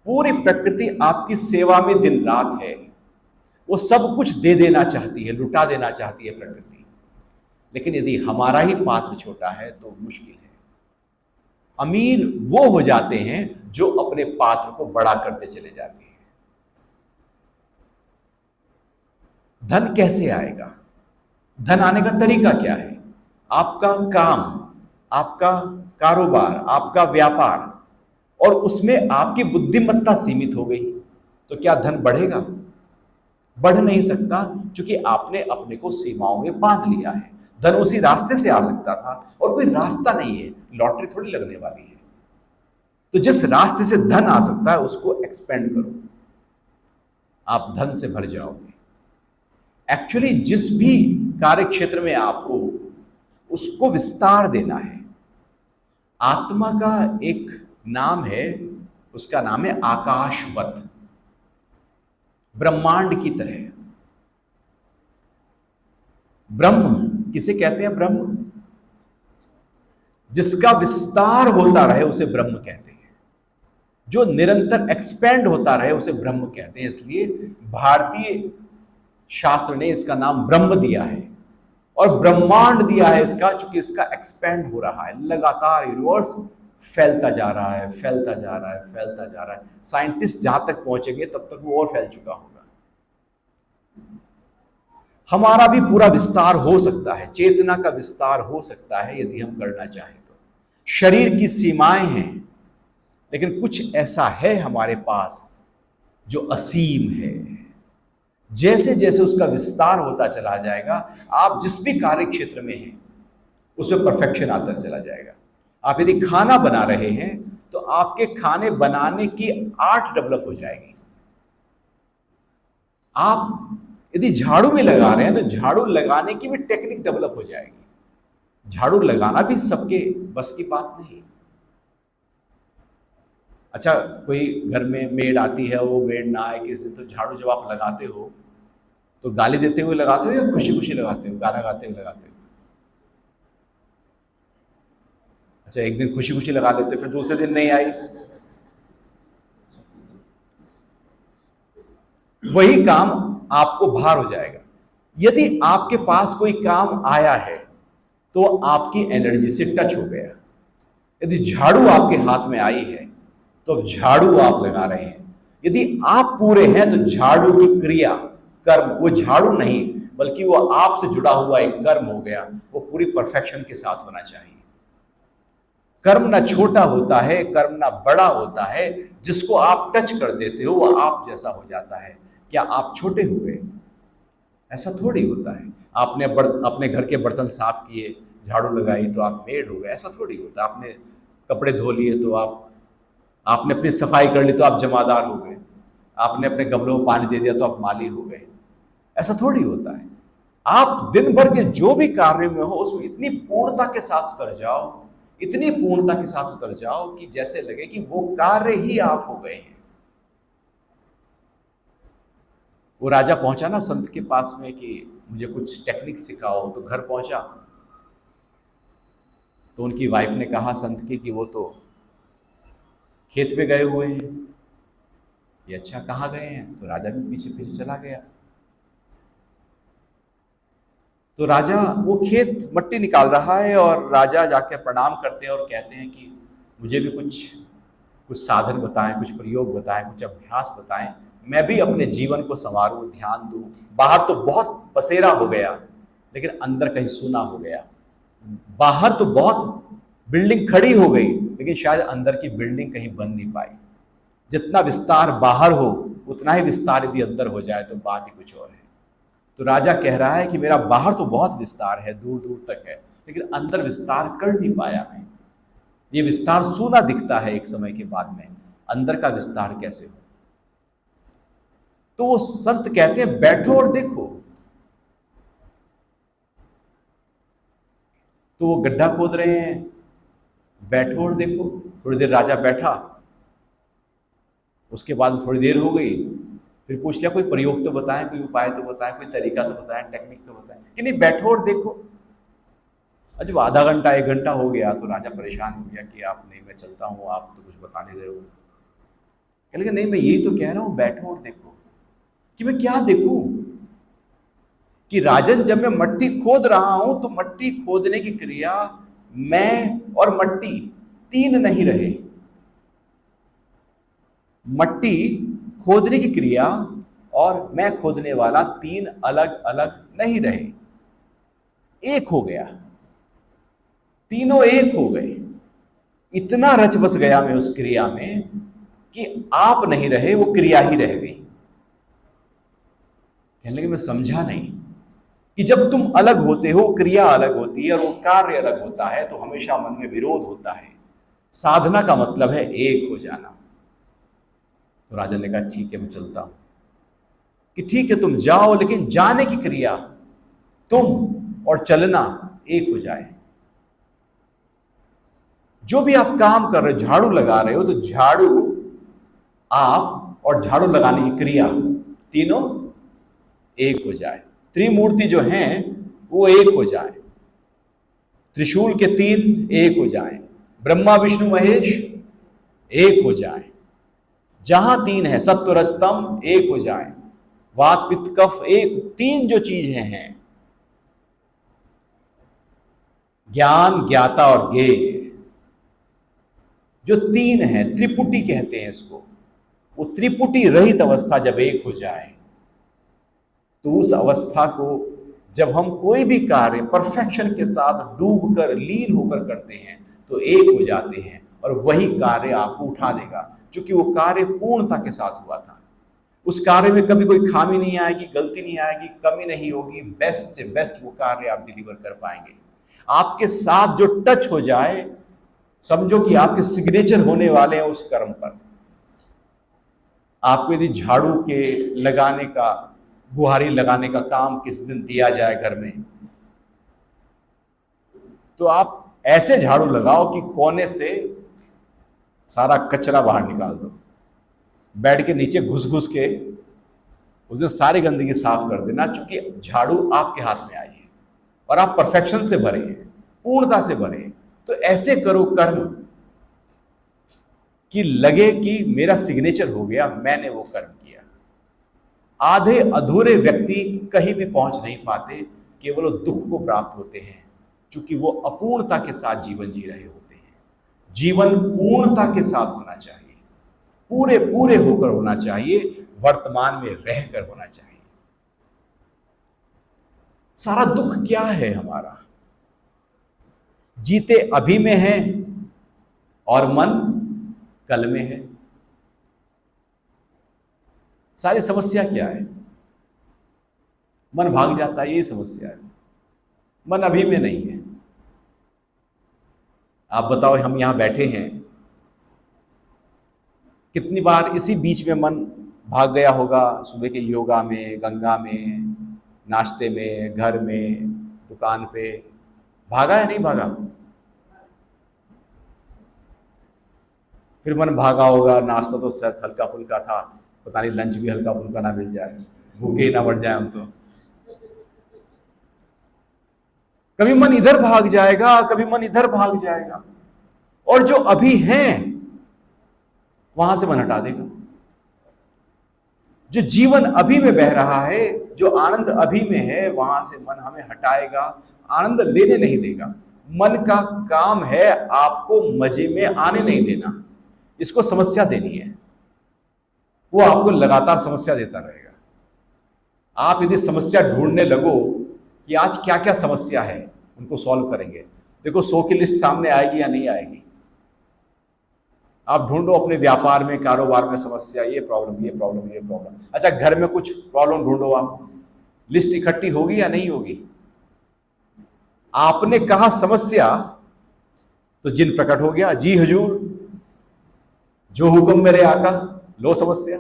पूरी प्रकृति आपकी सेवा में दिन रात है। वो सब कुछ दे देना चाहती है, लुटा देना चाहती है प्रकृति। लेकिन यदि हमारा ही पात्र छोटा है तो मुश्किल है। अमीर वो हो जाते हैं जो अपने पात्र को बड़ा करते चले जाते हैं। धन कैसे आएगा? धन आने का तरीका क्या है? आपका काम, आपका कारोबार, आपका व्यापार, और उसमें आपकी बुद्धिमत्ता सीमित हो गई तो क्या धन बढ़ेगा? बढ़ नहीं सकता, क्योंकि आपने अपने को सीमाओं में बांध लिया है। धन उसी रास्ते से आ सकता था और कोई रास्ता नहीं है, लॉटरी थोड़ी लगने वाली है। तो जिस रास्ते से धन आ सकता है उसको एक्सपेंड करो, आप धन से भर जाओगे। एक्चुअली जिस भी कार्य क्षेत्र में आपको उसको विस्तार देना है। आत्मा का एक नाम है, उसका नाम है आकाशवत, ब्रह्मांड की तरह। ब्रह्म किसे कहते हैं? ब्रह्म जिसका विस्तार होता रहे उसे ब्रह्म कहते हैं, जो निरंतर एक्सपेंड होता रहे उसे ब्रह्म कहते हैं। इसलिए भारतीय शास्त्र ने इसका नाम ब्रह्म दिया है और ब्रह्मांड दिया है इसका, चूंकि इसका एक्सपेंड हो रहा है लगातार। यूनिवर्स फैलता जा रहा है, फैलता जा रहा है, फैलता जा रहा है। साइंटिस्ट जहां तक पहुंचेंगे तब तक वो और फैल चुका होगा। हमारा भी पूरा विस्तार हो सकता है, चेतना का विस्तार हो सकता है यदि हम करना चाहें तो। शरीर की सीमाएं हैं, लेकिन कुछ ऐसा है हमारे पास जो असीम है। जैसे जैसे उसका विस्तार होता चला जाएगा, आप जिस भी कार्य क्षेत्र में हैं उसमें परफेक्शन आता चला जाएगा। आप यदि खाना बना रहे हैं तो आपके खाने बनाने की आर्ट डेवलप हो जाएगी। आप यदि झाड़ू में लगा रहे हैं तो झाड़ू लगाने की भी टेक्निक डेवलप हो जाएगी। झाड़ू लगाना भी सबके बस की बात नहीं। अच्छा, कोई घर में मेड आती है, वो मेड ना आए किस दिन, तो झाड़ू जब आप लगाते हो तो गाली देते हुए लगाते हो या खुशी खुशी लगाते हो, गाना गाते हुए लगाते हो? अच्छा, एक दिन खुशी खुशी लगा लेते, फिर दूसरे दिन नहीं आई, वही काम आपको भार हो जाएगा। यदि आपके पास कोई काम आया है तो आपकी एनर्जी से टच हो गया। यदि झाड़ू आपके हाथ में आई है तो झाड़ू आप लगा रहे हैं। यदि आप पूरे हैं तो झाड़ू की क्रिया, कर्म, वो झाड़ू नहीं बल्कि वो आपसे जुड़ा हुआ एक कर्म हो गया। वो पूरी परफेक्शन के साथ होना चाहिए। कर्म ना छोटा होता है, कर्म ना बड़ा होता है। जिसको आप टच कर देते हो वो आप जैसा हो जाता है। क्या आप छोटे हो गए? ऐसा थोड़ी होता है। आपने अपने घर के बर्तन साफ किए, झाड़ू लगाई तो आप मेड हो गए, ऐसा थोड़ी होता। आपने कपड़े धो लिए तो आपने अपनी सफाई कर ली तो आप जमादार हो गए। आपने अपने गमलों में पानी दे दिया तो आप माली हो गए, ऐसा थोड़ी होता है। आप दिन भर के जो भी कार्य में हो उसमें इतनी पूर्णता के साथ उतर जाओ, इतनी पूर्णता के साथ उतर जाओ कि जैसे लगे कि वो कार्य ही आप हो गए हैं। वो राजा पहुंचा ना संत के पास में कि मुझे कुछ टेक्निक सिखाओ, तो घर पहुंचा तो उनकी वाइफ ने कहा संत की कि वो तो खेत पे गए हुए हैं। ये अच्छा, कहाँ गए हैं? तो राजा भी पीछे पीछे चला गया। तो राजा वो खेत मट्टी निकाल रहा है और राजा जाके प्रणाम करते हैं और कहते हैं कि मुझे भी कुछ साधन बताएं, कुछ प्रयोग बताएं, कुछ अभ्यास बताएं, मैं भी अपने जीवन को संवारूं, ध्यान दूं। बाहर तो बहुत बसेरा हो गया लेकिन अंदर कहीं सूना हो गया। बाहर तो बहुत बिल्डिंग खड़ी हो गई लेकिन शायद अंदर की बिल्डिंग कहीं बन नहीं पाई। जितना विस्तार बाहर हो उतना ही विस्तार यदि अंदर हो जाए तो बात ही कुछ और है। तो राजा कह रहा है कि मेरा बाहर तो बहुत विस्तार है, दूर दूर तक है, लेकिन अंदर विस्तार कर नहीं पाया मैं। ये विस्तार सूना दिखता है एक समय के बाद में, अंदर का विस्तार कैसे हो? तो वो संत कहते हैं बैठो और देखो। तो वो गड्ढा खोद रहे हैं, बैठो और देखो। थोड़ी देर राजा बैठा, उसके बाद थोड़ी देर हो गई, फिर पूछ लिया कोई प्रयोग तो बताएं, कोई उपाय तो बताएं, कोई तरीका तो बताएं, टेक्निक तो बताएं, कि नहीं बैठो और देखो। और जब आधा घंटा 1 घंटा हो गया तो राजा परेशान हो गया कि आप नहीं, मैं चलता हूँ, आप तो कुछ बता नहीं रहे हो। कहने लगे नहीं, मैं यही तो कह रहा हूँ, बैठो और देखो। कि मैं क्या देखूं? कि राजन जब मैं मट्टी खोद रहा हूं तो मट्टी खोदने की क्रिया मैं और मट्टी 3 नहीं रहे। मट्टी खोदने की क्रिया और मैं खोदने वाला 3 अलग अलग नहीं रहे, एक हो गया। तीनों एक हो गए। इतना रच बस गया मैं उस क्रिया में कि आप नहीं रहे, वो क्रिया ही रह गई। कहने लगे मैं समझा नहीं कि जब तुम अलग होते हो, क्रिया अलग होती है और वो कार्य अलग होता है, तो हमेशा मन में विरोध होता है। साधना का मतलब है एक हो जाना। तो राजा ने कहा ठीक है मैं चलता हूं। कि ठीक है तुम जाओ, लेकिन जाने की क्रिया तुम और चलना एक हो जाए। जो भी आप काम कर रहे हो, झाड़ू लगा रहे हो, तो झाड़ू आप और झाड़ू लगाने की क्रिया तीनों एक हो जाए। त्रिमूर्ति जो हैं वो एक हो जाए, त्रिशूल के तीन एक हो जाए, ब्रह्मा विष्णु महेश एक हो जाए। जहां तीन है सत्व रजतम एक हो जाए, वात पित्त कफ एक, तीन जो चीजें हैं ज्ञान ज्ञाता और ज्ञेय, जो तीन है त्रिपुटी कहते हैं इसको, वो त्रिपुटी रहित अवस्था जब एक हो जाए, तो उस अवस्था को जब हम कोई भी कार्य परफेक्शन के साथ डूब कर लीन होकर करते हैं तो एक हो जाते हैं, और वही कार्य आपको उठा देगा। क्योंकि वो कार्य पूर्णता के साथ हुआ था। उस कार्य में कभी कोई खामी नहीं आएगी, गलती नहीं आएगी, कमी नहीं होगी, बेस्ट से बेस्ट वो कार्य आप डिलीवर कर पाएंगे। आपके साथ जो टच हो जाए, समझो कि आपके सिग्नेचर होने वाले हैं उस कर्म पर। आपको यदि झाड़ू के लगाने का, बुहारी लगाने का काम किसी दिन दिया जाए घर में, तो आप ऐसे झाड़ू लगाओ कि कोने से सारा कचरा बाहर निकाल दो, बेड के नीचे घुस घुस के उसमें सारी गंदगी साफ कर देना। चूंकि झाड़ू आपके हाथ में आई है और आप परफेक्शन से भरे हैं, पूर्णता से भरे हैं, तो ऐसे करो कर्म कि लगे कि मेरा सिग्नेचर हो गया, मैंने वो कर्म किया। आधे अधूरे व्यक्ति कहीं भी पहुंच नहीं पाते, केवल दुख को प्राप्त होते हैं, क्योंकि वो अपूर्णता के साथ जीवन जी रहे होते हैं। जीवन पूर्णता के साथ होना चाहिए, पूरे पूरे होकर होना चाहिए, वर्तमान में रहकर होना चाहिए। सारा दुख क्या है हमारा? जीते अभी में है और मन कल में है। सारी समस्या क्या है? मन भाग जाता है, यही समस्या है। मन अभी में नहीं है। आप बताओ, हम यहां बैठे हैं, कितनी बार इसी बीच में मन भाग गया होगा? सुबह के योगा में, गंगा में, नाश्ते में, घर में, दुकान पे, भागा या नहीं भागा? फिर मन भागा होगा, नाश्ता तो शायद हल्का फुल्का था, पता नहीं लंच भी हल्का फुल्का ना मिल जाए, भूखे ही ना बढ़ जाए हम तो। कभी मन इधर भाग जाएगा, कभी मन इधर भाग जाएगा, और जो अभी हैं वहां से मन हटा देगा। जो जीवन अभी में बह रहा है, जो आनंद अभी में है, वहां से मन हमें हटाएगा, आनंद लेने नहीं देगा। मन का काम है आपको मजे में आने नहीं देना, इसको समस्या देनी है। वो आपको लगातार समस्या देता रहेगा। आप यदि समस्या ढूंढने लगो कि आज क्या क्या समस्या है, उनको सॉल्व करेंगे, देखो 100 की लिस्ट सामने आएगी या नहीं आएगी। आप ढूंढो अपने व्यापार में, कारोबार में समस्या, ये प्रॉब्लम, ये प्रॉब्लम, ये प्रॉब्लम। अच्छा, घर में कुछ प्रॉब्लम ढूंढो, आप लिस्ट इकट्ठी होगी या नहीं होगी? आपने कहा समस्या, तो जिन प्रकट हो गया, जी हुजूर, जो हुक्म मेरे आका, लो समस्या।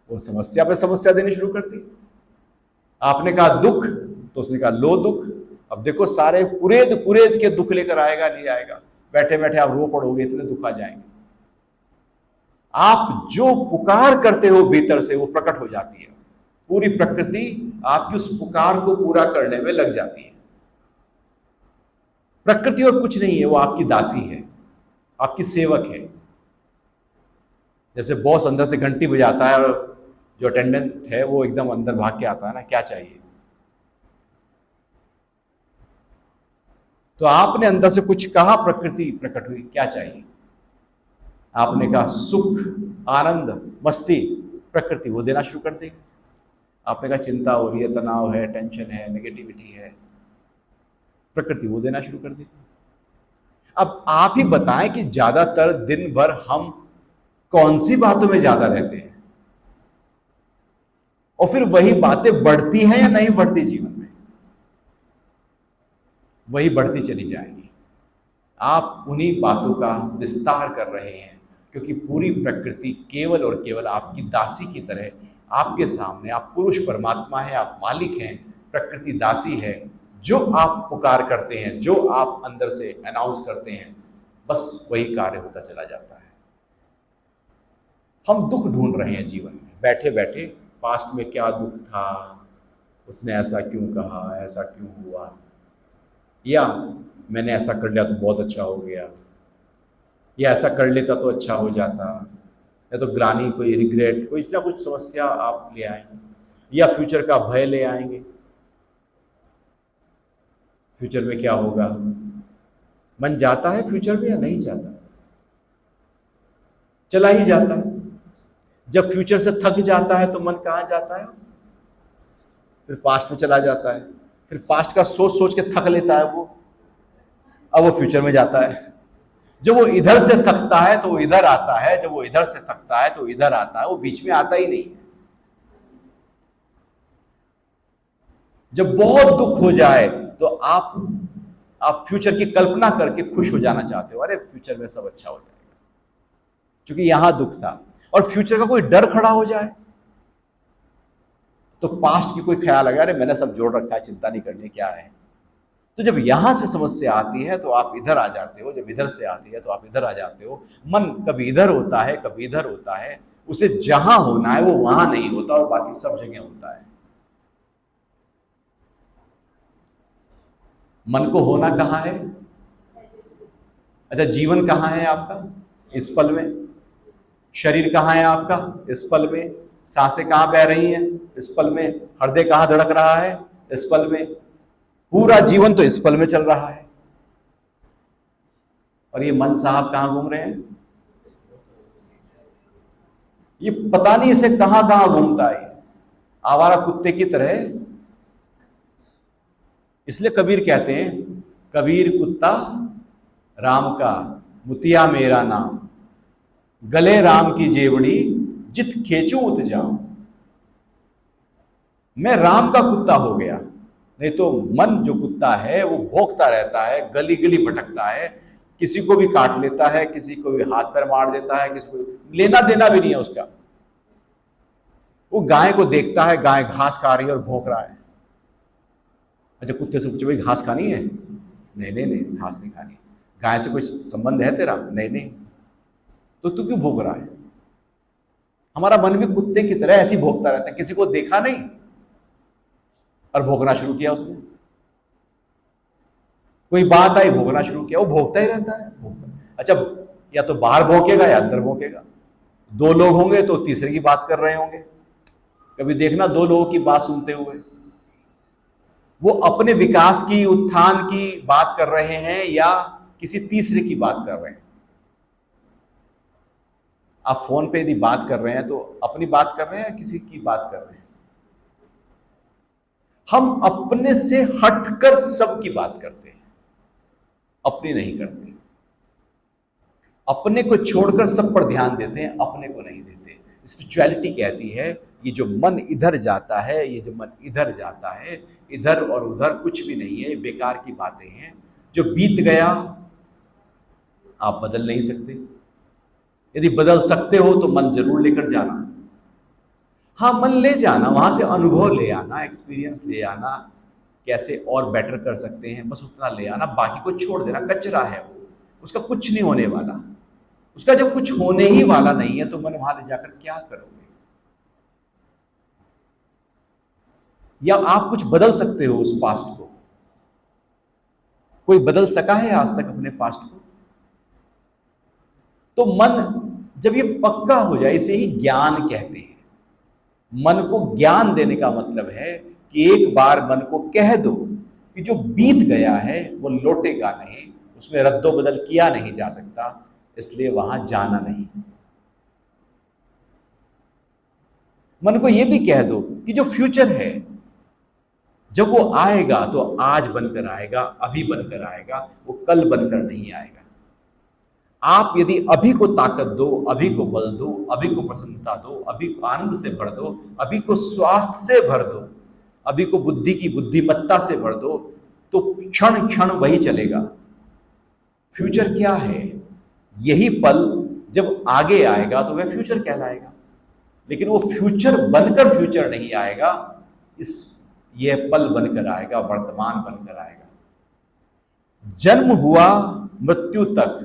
वो समस्या पे समस्या देनी शुरू कर दी। आपने कहा दुख, तो उसने कहा लो दुख। अब देखो सारे कुरेद कुरेद के दुख लेकर आएगा, नहीं आएगा? बैठे बैठे आप रो पड़ोगे, इतने दुख आ जाएंगे। आप जो पुकार करते हो भीतर से, वो प्रकट हो जाती है। पूरी प्रकृति आपकी उस पुकार को पूरा करने में लग जाती है। प्रकृति और कुछ नहीं है, वो आपकी दासी है, आपकी सेवक है। जैसे बॉस अंदर से घंटी बजाता है और जो अटेंडेंट है वो एकदम अंदर भाग के आता है ना, क्या चाहिए? तो आपने अंदर से कुछ कहा, प्रकृति प्रकट हुई, क्या चाहिए? आपने कहा सुख, आनंद, मस्ती, प्रकृति वो देना शुरू कर देगी। आपने कहा चिंता हो रही है, तनाव है, टेंशन है, नेगेटिविटी है, प्रकृति वो देना शुरू कर देगी। अब आप ही बताएं कि ज्यादातर दिन भर हम कौन सी बातों में ज्यादा रहते हैं? और फिर वही बातें बढ़ती हैं या नहीं बढ़ती जीवन में, वही बढ़ती चली जाएंगी। आप उन्हीं बातों का विस्तार कर रहे हैं, क्योंकि पूरी प्रकृति केवल और केवल आपकी दासी की तरह आपके सामने, आप पुरुष परमात्मा हैं, आप मालिक हैं, प्रकृति दासी है। जो आप पुकार करते हैं, जो आप अंदर से अनाउंस करते हैं, बस वही कार्य होता चला जाता है। हम दुख ढूंढ रहे हैं जीवन में बैठे बैठे, पास्ट में क्या दुख था, उसने ऐसा क्यों कहा, ऐसा क्यों हुआ, या मैंने ऐसा कर लिया तो बहुत अच्छा हो गया, या ऐसा कर लेता तो अच्छा हो जाता, या तो ग्लानि, कोई रिग्रेट, कोई ना कुछ समस्या आप ले आएंगे, या फ्यूचर का भय ले आएंगे। फ्यूचर में क्या होगा, मन जाता है फ्यूचर में या नहीं जाता, चला ही जाता है। जब फ्यूचर से थक जाता है तो मन कहाँ जाता है, फिर पास्ट में चला जाता है, फिर पास्ट का सोच सोच के थक लेता है वो, अब वो फ्यूचर में जाता है। जब वो इधर से थकता है तो वो इधर आता है, जब वो इधर से थकता है तो इधर आता है, वो बीच में आता ही नहीं है। जब बहुत दुख हो जाए तो आप फ्यूचर की कल्पना करके खुश हो जाना चाहते हो, अरे फ्यूचर में सब अच्छा हो जाएगा, क्योंकि यहां दुख था। और फ्यूचर का कोई डर खड़ा हो जाए तो पास्ट की कोई ख्याल आ गया, अरे मैंने सब जोड़ रखा है, चिंता नहीं करनी, क्या है। तो जब यहां से समस्या आती है तो आप इधर आ जाते हो, जब इधर से आती है तो आप इधर आ जाते हो। मन कभी इधर होता है, कभी इधर होता है, उसे जहां होना है वो वहां नहीं होता और बाकी सब जगह होता है। मन को होना कहां है, अच्छा जीवन कहां है आपका, इस पल में। शरीर कहां है आपका, इस पल में। सांसें कहां बह रही हैं, इस पल में। हृदय कहां धड़क रहा है, इस पल में। पूरा जीवन तो इस पल में चल रहा है। और ये मन साहब कहां घूम रहे हैं, ये पता नहीं इसे कहां कहां घूमता है, आवारा कुत्ते की तरह। इसलिए कबीर कहते हैं, कबीर कुत्ता राम का, मुतिया मेरा नाम, गले राम की जेवड़ी, जित खेचू उत जाऊं। मैं राम का कुत्ता हो गया, नहीं तो मन जो कुत्ता है वो भौंकता रहता है, गली गली भटकता है, किसी को भी काट लेता है, किसी को भी हाथ पैर मार देता है, किसी को लेना देना भी नहीं है उसका। वो गाय को देखता है, गाय घास खा रही है और भौंक रहा है। अच्छा कुत्ते से पूछो भाई घास खानी है, नहीं नहीं नहीं घास नहीं खानी। गाय से कोई संबंध है तेरा, नहीं नहीं, तो तू क्यों भौंक रहा है। हमारा मन भी कुत्ते की तरह ऐसी भौंकता रहता है, किसी को देखा नहीं और भौंकना शुरू किया उसने। कोई बात आई भौंकना शुरू किया, वो भौंकता ही रहता है, भौंकता। अच्छा या तो बाहर भौंकेगा या अंदर भौंकेगा। दो लोग होंगे तो तीसरे की बात कर रहे होंगे। कभी देखना दो लोगों की बात सुनते हुए वो अपने विकास की, उत्थान की बात कर रहे हैं या किसी तीसरे की बात कर रहे हैं। आप फोन पे यदि बात कर रहे हैं तो अपनी बात कर रहे हैं या किसी की बात कर रहे हैं। हम अपने से हटकर सबकी बात करते हैं, अपनी नहीं करते। अपने को छोड़कर सब पर ध्यान देते हैं, अपने को नहीं देते। स्पिरिचुअलिटी कहती है ये जो मन इधर जाता है, ये जो मन इधर जाता है, इधर और उधर कुछ भी नहीं है, ये बेकार की बातें हैं। जो बीत गया आप बदल नहीं सकते। यदि बदल सकते हो तो मन जरूर लेकर जाना। हाँ मन ले जाना, वहां से अनुभव ले आना, एक्सपीरियंस ले आना, कैसे और बेटर कर सकते हैं, बस उतना ले आना। बाकी को छोड़ देना, कचरा है वो, उसका कुछ नहीं होने वाला। उसका जब कुछ होने ही वाला नहीं है तो मन वहां ले जाकर क्या करोगे। या आप कुछ बदल सकते हो उस पास्ट को। कोई बदल सका है आज तक अपने पास्ट को। तो मन जब ये पक्का हो जाए, इसे ही ज्ञान कहते हैं। मन को ज्ञान देने का मतलब है कि एक बार मन को कह दो कि जो बीत गया है वो लौटेगा नहीं, उसमें रद्दो बदल किया नहीं जा सकता, इसलिए वहां जाना नहीं। मन को यह भी कह दो कि जो फ्यूचर है जब वो आएगा तो आज बनकर आएगा, अभी बनकर आएगा, वो कल बनकर नहीं आएगा। आप यदि अभी को ताकत दो, अभी को बल दो, अभी को प्रसन्नता दो, अभी को आनंद से भर दो, अभी को स्वास्थ्य से भर दो, अभी को बुद्धि की बुद्धिमत्ता से भर दो, तो क्षण क्षण वही चलेगा। फ्यूचर क्या है? यही पल जब आगे आएगा तो वह फ्यूचर कहलाएगा। लेकिन वो फ्यूचर बनकर फ्यूचर नहीं आएगा, यह पल बनकर आएगा, वर्तमान बनकर आएगा। जन्म हुआ मृत्यु तक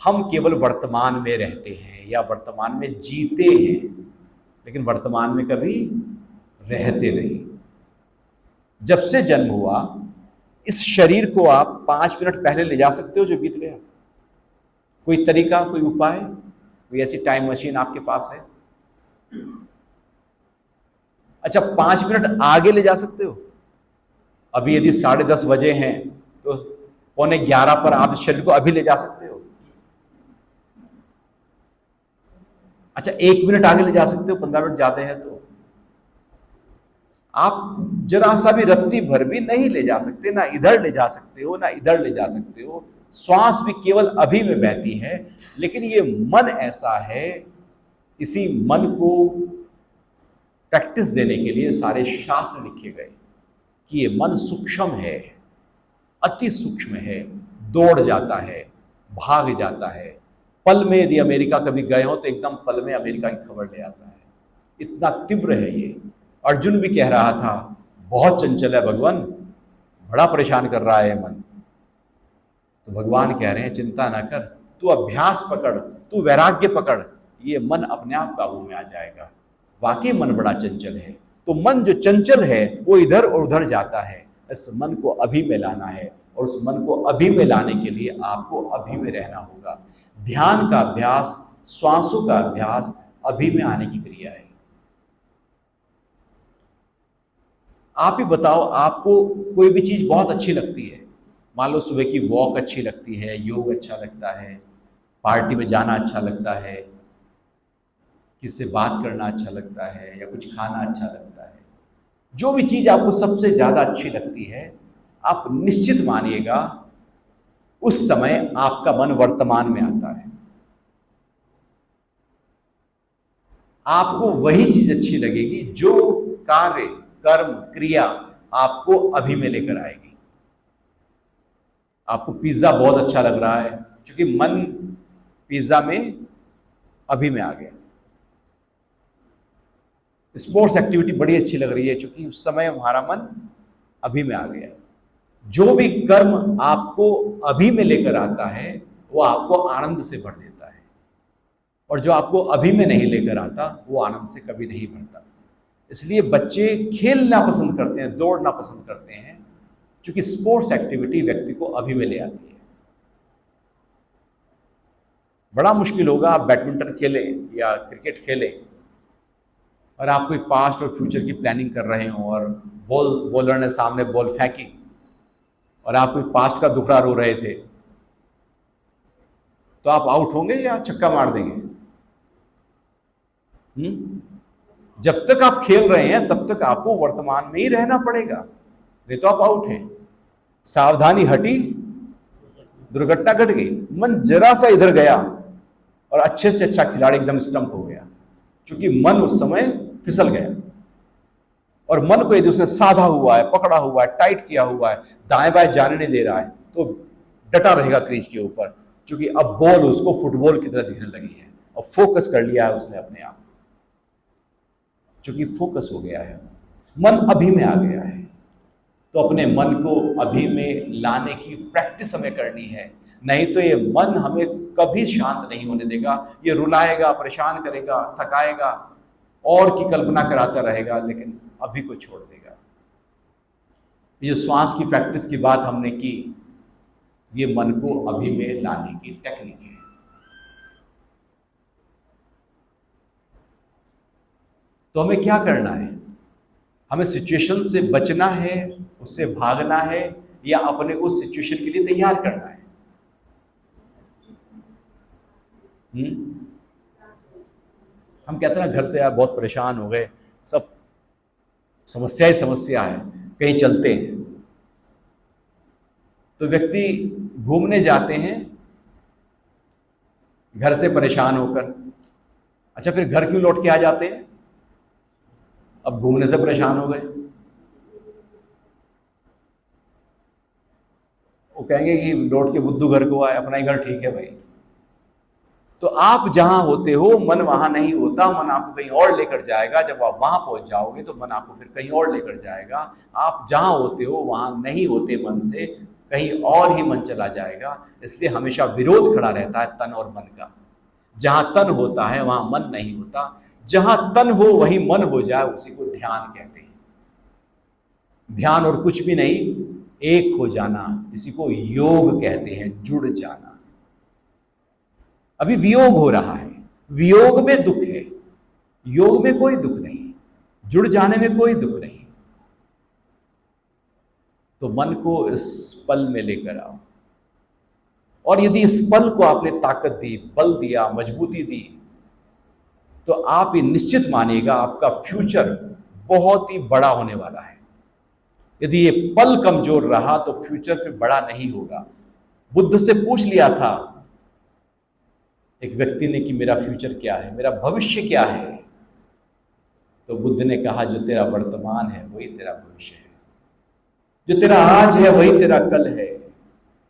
हम केवल वर्तमान में रहते हैं या वर्तमान में जीते हैं, लेकिन वर्तमान में कभी रहते नहीं। जब से जन्म हुआ, इस शरीर को आप 5 मिनट पहले ले जा सकते हो जो बीत गया? कोई तरीका, कोई उपाय, कोई ऐसी टाइम मशीन आपके पास है? अच्छा, 5 मिनट आगे ले जा सकते हो? अभी यदि 10:30 बजे हैं तो 11:15 पर आप इस शरीर को अभी ले जा सकते हो? अच्छा, 1 मिनट आगे ले जा सकते हो? 15 मिनट जाते हैं तो आप जरा सा भी रत्ती भर भी नहीं ले जा सकते। ना इधर ले जा सकते हो, ना इधर ले जा सकते हो। श्वास भी केवल अभी में बहती है। लेकिन ये मन ऐसा है, इसी मन को प्रैक्टिस देने के लिए सारे शास्त्र लिखे गए कि ये मन सूक्ष्म है, अति सूक्ष्म है, दौड़ जाता है, भाग जाता है। पल में यदि अमेरिका कभी गए हो तो एकदम पल में अमेरिका की खबर ले आता है, इतना तीव्र है ये। अर्जुन भी कह रहा था, बहुत चंचल है भगवान, बड़ा परेशान कर रहा है मन। तो भगवान कह रहे हैं, चिंता ना कर, तू अभ्यास पकड़, तू वैराग्य पकड़, ये मन अपने आप काबू में आ जाएगा। वाकई मन बड़ा चंचल है। तो मन जो चंचल है वो इधर और उधर जाता है। इस मन को अभी में लाना है, और उस मन को अभी में लाने के लिए आपको अभी में रहना होगा। ध्यान का अभ्यास, श्वासों का अभ्यास अभी में आने की क्रिया है। आप ही बताओ, आपको कोई भी चीज बहुत अच्छी लगती है, मान लो सुबह की वॉक अच्छी लगती है, योग अच्छा लगता है, पार्टी में जाना अच्छा लगता है, किससे बात करना अच्छा लगता है, या कुछ खाना अच्छा लगता है। जो भी चीज आपको सबसे ज्यादा अच्छी लगती है, आप निश्चित मानिएगा उस समय आपका मन वर्तमान में आता है। आपको वही चीज अच्छी लगेगी जो कार्य, कर्म, क्रिया आपको अभी में लेकर आएगी। आपको पिज्जा बहुत अच्छा लग रहा है क्योंकि मन पिज्जा में अभी में आ गया। स्पोर्ट्स एक्टिविटी बड़ी अच्छी लग रही है क्योंकि उस समय हमारा मन अभी में आ गया। जो भी कर्म आपको अभी में लेकर आता है वो आपको आनंद से भर देता है, और जो आपको अभी में नहीं लेकर आता वो आनंद से कभी नहीं भरता। इसलिए बच्चे खेलना पसंद करते हैं, दौड़ना पसंद करते हैं, क्योंकि स्पोर्ट्स एक्टिविटी व्यक्ति को अभी में ले आती है। बड़ा मुश्किल होगा आप बैडमिंटन खेलें या क्रिकेट खेलें और आप कोई पास्ट और फ्यूचर की प्लानिंग कर रहे हो, और बॉलर ने सामने बॉल फेंकी और आप कोई पास्ट का दुखड़ा रो रहे थे, तो आप आउट होंगे या छक्का मार देंगे? जब तक आप खेल रहे हैं तब तक आपको वर्तमान में ही रहना पड़ेगा, नहीं तो आप आउट हैं। सावधानी हटी, दुर्घटना घट गई। मन जरा सा इधर गया और अच्छे से अच्छा खिलाड़ी एकदम स्टंप हो गया, क्योंकि मन उस समय फिसल गया। और मन को यदि उसने साधा हुआ है, पकड़ा हुआ है, टाइट किया हुआ है, दाएं बाएं जाने नहीं दे रहा है, तो डटा रहेगा क्रीज के ऊपर, क्योंकि अब बॉल उसको फुटबॉल की तरह दिखने लगी है और फोकस कर लिया है उसने अपने आप, क्योंकि फोकस हो गया है, मन अभी में आ गया है। तो अपने मन को अभी में लाने की प्रैक्टिस हमें करनी है, नहीं तो ये मन हमें कभी शांत नहीं होने देगा। ये रुलाएगा, परेशान करेगा, थकाएगा और की कल्पना कराता रहेगा, लेकिन अभी को छोड़ देगा। ये श्वास की प्रैक्टिस की बात हमने की, ये मन को अभी में लाने की टेक्निक है। तो हमें क्या करना है? हमें सिचुएशन से बचना है, उससे भागना है, या अपने को सिचुएशन के लिए तैयार करना है? हम कहते हैं ना, घर से यार बहुत परेशान हो गए, सब समस्या ही समस्या है, कहीं चलते हैं। तो व्यक्ति घूमने जाते हैं घर से परेशान होकर। अच्छा, फिर घर क्यों लौट के आ जाते हैं? अब घूमने से परेशान हो गए। वो कहेंगे कि लौट के बुद्धू घर को आए, अपना ही घर ठीक है भाई। तो आप जहां होते हो मन वहां नहीं होता, मन आपको कहीं और लेकर जाएगा। जब आप वहां पहुंच जाओगे तो मन आपको फिर कहीं और लेकर जाएगा। आप जहां होते हो वहां नहीं होते मन से, कहीं और ही मन चला जाएगा। इसलिए हमेशा विरोध खड़ा रहता है तन और मन का। जहां तन होता है वहां मन नहीं होता, जहां तन हो वही मन हो जाए, उसी को ध्यान कहते हैं। ध्यान और कुछ भी नहीं, एक हो जाना, इसी को योग कहते हैं, जुड़ जाना। अभी वियोग हो रहा है, वियोग में दुख है, योग में कोई दुख नहीं, जुड़ जाने में कोई दुख नहीं। तो मन को इस पल में लेकर आओ, और यदि इस पल को आपने ताकत दी, बल दिया, मजबूती दी, तो आप ये निश्चित मानिएगा आपका फ्यूचर बहुत ही बड़ा होने वाला है। यदि ये पल कमजोर रहा तो फ्यूचर फिर बड़ा नहीं होगा। बुद्ध से पूछ लिया था एक व्यक्ति ने कि मेरा फ्यूचर क्या है, मेरा भविष्य क्या है? तो बुद्ध ने कहा जो तेरा वर्तमान है वही तेरा भविष्य है, जो तेरा आज है वही तेरा कल है।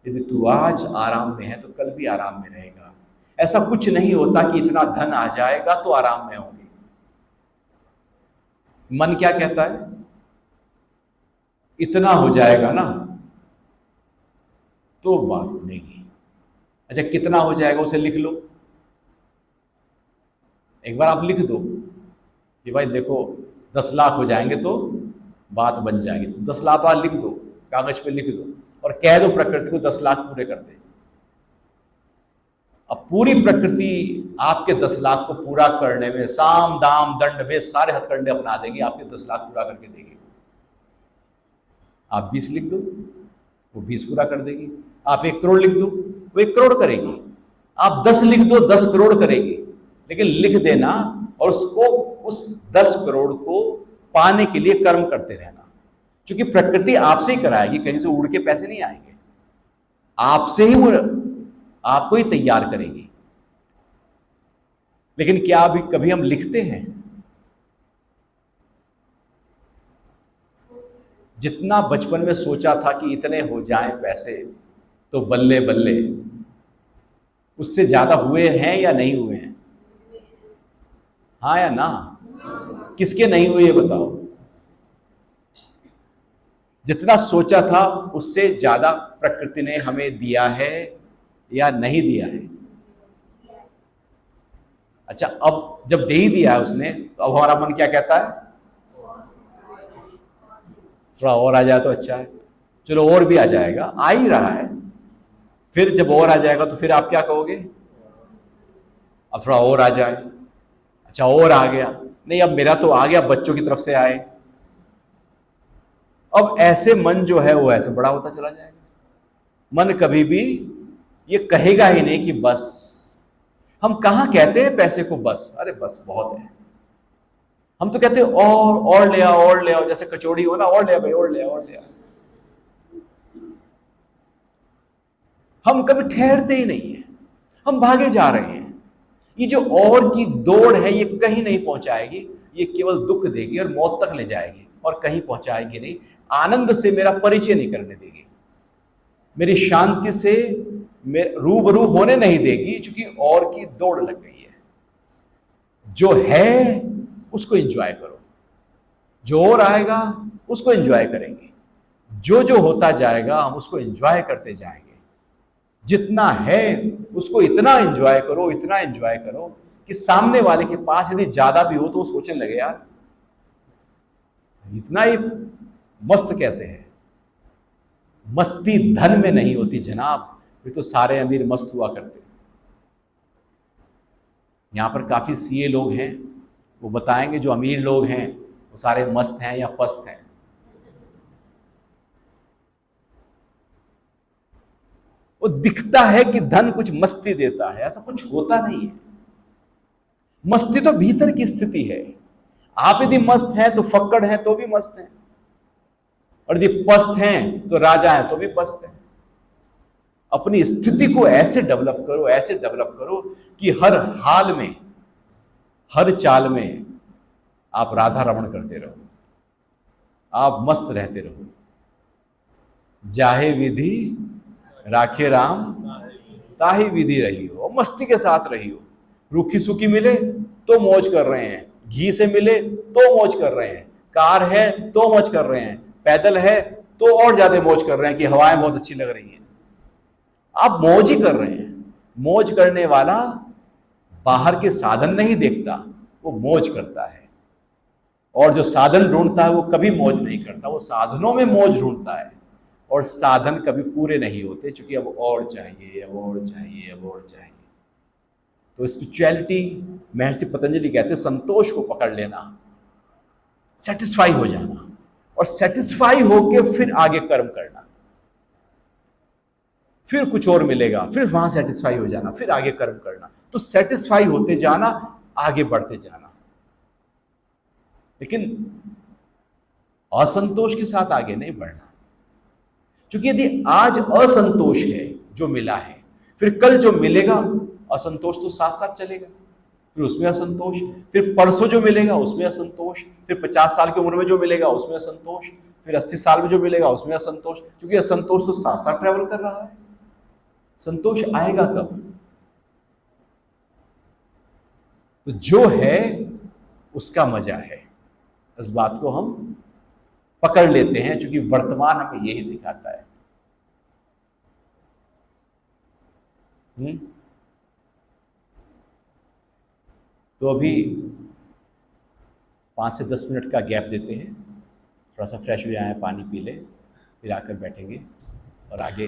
यदि तू आज आराम में है तो कल भी आराम में रहेगा। ऐसा कुछ नहीं होता कि इतना धन आ जाएगा तो आराम में होंगे। मन क्या कहता है? इतना हो जाएगा ना तो बात बनेगी। अच्छा, कितना हो जाएगा उसे लिख लो। एक बार आप लिख दो कि भाई देखो 10 लाख हो जाएंगे तो बात बन जाएगी। तो 10 लाख आप लिख दो, कागज पे लिख दो और कह दो प्रकृति को 10 लाख पूरे कर दे। अब पूरी प्रकृति आपके 10 लाख को पूरा करने में साम दाम दंड भेद सारे हथकंडे अपना देगी, आपके 10 लाख पूरा करके देगी। आप 20 लिख दो, वो 20 पूरा कर देगी। आप 1 करोड़ लिख दो, वो 1 करोड़ करेगी। आप 10 लिख दो, 10 करोड़ करेगी। लेकिन लिख देना और उसको, उस 10 करोड़ को पाने के लिए कर्म करते रहना, क्योंकि प्रकृति आपसे ही कराएगी, कहीं से उड़ के पैसे नहीं आएंगे। आपसे ही वो आपको ही तैयार करेगी। लेकिन क्या अभी कभी हम लिखते हैं? जितना बचपन में सोचा था कि इतने हो जाएं पैसे तो बल्ले बल्ले, उससे ज्यादा हुए हैं या नहीं हुए हैं? हाँ या ना? किसके नहीं हुए ये बताओ। जितना सोचा था उससे ज्यादा प्रकृति ने हमें दिया है या नहीं दिया है? अच्छा, अब जब दे ही दिया है उसने तो अब हमारा मन क्या कहता है? थोड़ा और आ जाए तो अच्छा है। चलो और भी आ जाएगा, आ ही रहा है। फिर जब और आ जाएगा तो फिर आप क्या कहोगे? अब थोड़ा और आ जाए। अच्छा, और आ गया, नहीं अब मेरा तो आ गया, बच्चों की तरफ से आए। अब ऐसे मन जो है वो ऐसे बड़ा होता चला जाएगा। मन कभी भी ये कहेगा ही नहीं कि बस। हम कहां कहते हैं पैसे को बस? अरे बस बहुत है। हम तो कहते हैं और ले आओ, और ले आओ, जैसे कचौड़ी हो ना, और ले आओ भाई, और ले आओ, और ले आओ। हम कभी ठहरते ही नहीं है, हम भागे जा रहे हैं। ये जो और की दौड़ है ये कहीं नहीं पहुंचाएगी, ये केवल दुख देगी और मौत तक ले जाएगी और कहीं पहुंचाएगी नहीं। आनंद से मेरा परिचय नहीं करने देगी, मेरी शांति से रूबरू होने नहीं देगी, क्योंकि और की दौड़ लग गई है। जो है उसको एंजॉय करो, जो और आएगा उसको एंजॉय करेंगे। जो जो होता जाएगा हम उसको एंजॉय करते जाएंगे। जितना है उसको इतना एंजॉय करो, इतना एंजॉय करो कि सामने वाले के पास यदि ज्यादा भी हो तो वो सोचने लगे यार इतना ही मस्त कैसे है। मस्ती धन में नहीं होती जनाब, ये तो सारे अमीर मस्त हुआ करते। यहां पर काफी सीए लोग हैं, वो बताएंगे जो अमीर लोग हैं वो सारे मस्त हैं या पस्त हैं। वो दिखता है कि धन कुछ मस्ती देता है, ऐसा कुछ होता नहीं है। मस्ती तो भीतर की स्थिति है। आप यदि मस्त हैं तो फक्कड़ हैं तो भी मस्त हैं, और यदि पस्त हैं तो राजा हैं तो भी पस्त हैं। अपनी स्थिति को ऐसे डेवलप करो, ऐसे डेवलप करो कि हर हाल में, हर चाल में आप राधा रमण करते रहो, आप मस्त रहते रहो। जाहे विधि राखे राम, ताही विधि रही हो, मस्ती के साथ रही हो। रूखी सूखी मिले तो मौज कर रहे हैं, घी से मिले तो मौज कर रहे हैं, कार है तो मौज कर रहे हैं, पैदल है तो और ज्यादा मौज कर रहे हैं कि हवाएं बहुत अच्छी लग रही हैं। आप मौज ही कर रहे हैं। मौज करने वाला बाहर के साधन नहीं देखता, वो मौज करता है। और जो साधन ढूंढता है वो कभी मौज नहीं करता, वो साधनों में मौज ढूंढता है। और साधन कभी पूरे नहीं होते, क्योंकि अब और चाहिए, अब और चाहिए, अब और चाहिए। तो स्पिरिचुअलिटी, महर्षि पतंजलि कहते हैं, संतोष को पकड़ लेना, सेटिस्फाई हो जाना, और सेटिस्फाई होके फिर आगे कर्म करना। फिर कुछ और मिलेगा, फिर वहां सेटिस्फाई हो जाना, फिर आगे कर्म करना। तो सेटिस्फाई होते जाना, आगे बढ़ते जाना, लेकिन असंतोष के साथ आगे नहीं बढ़ना। क्योंकि यदि आज असंतोष है जो मिला है, फिर कल जो मिलेगा असंतोष तो साथ साथ चलेगा, फिर उसमें असंतोष, फिर परसों जो मिलेगा उसमें असंतोष, फिर 50 साल की उम्र में जो मिलेगा उसमें असंतोष, फिर 80 साल में जो मिलेगा उसमें असंतोष। क्योंकि असंतोष तो साथ साथ ट्रेवल कर रहा है। संतोष आएगा कब? तो जो है उसका मजा है, इस बात को हम पकड़ लेते हैं, क्योंकि वर्तमान हमें यही सिखाता है। तो अभी 5 से 10 मिनट का गैप देते हैं, थोड़ा सा फ्रेश हो जाए, पानी पी ले, फिर आकर बैठेंगे और आगे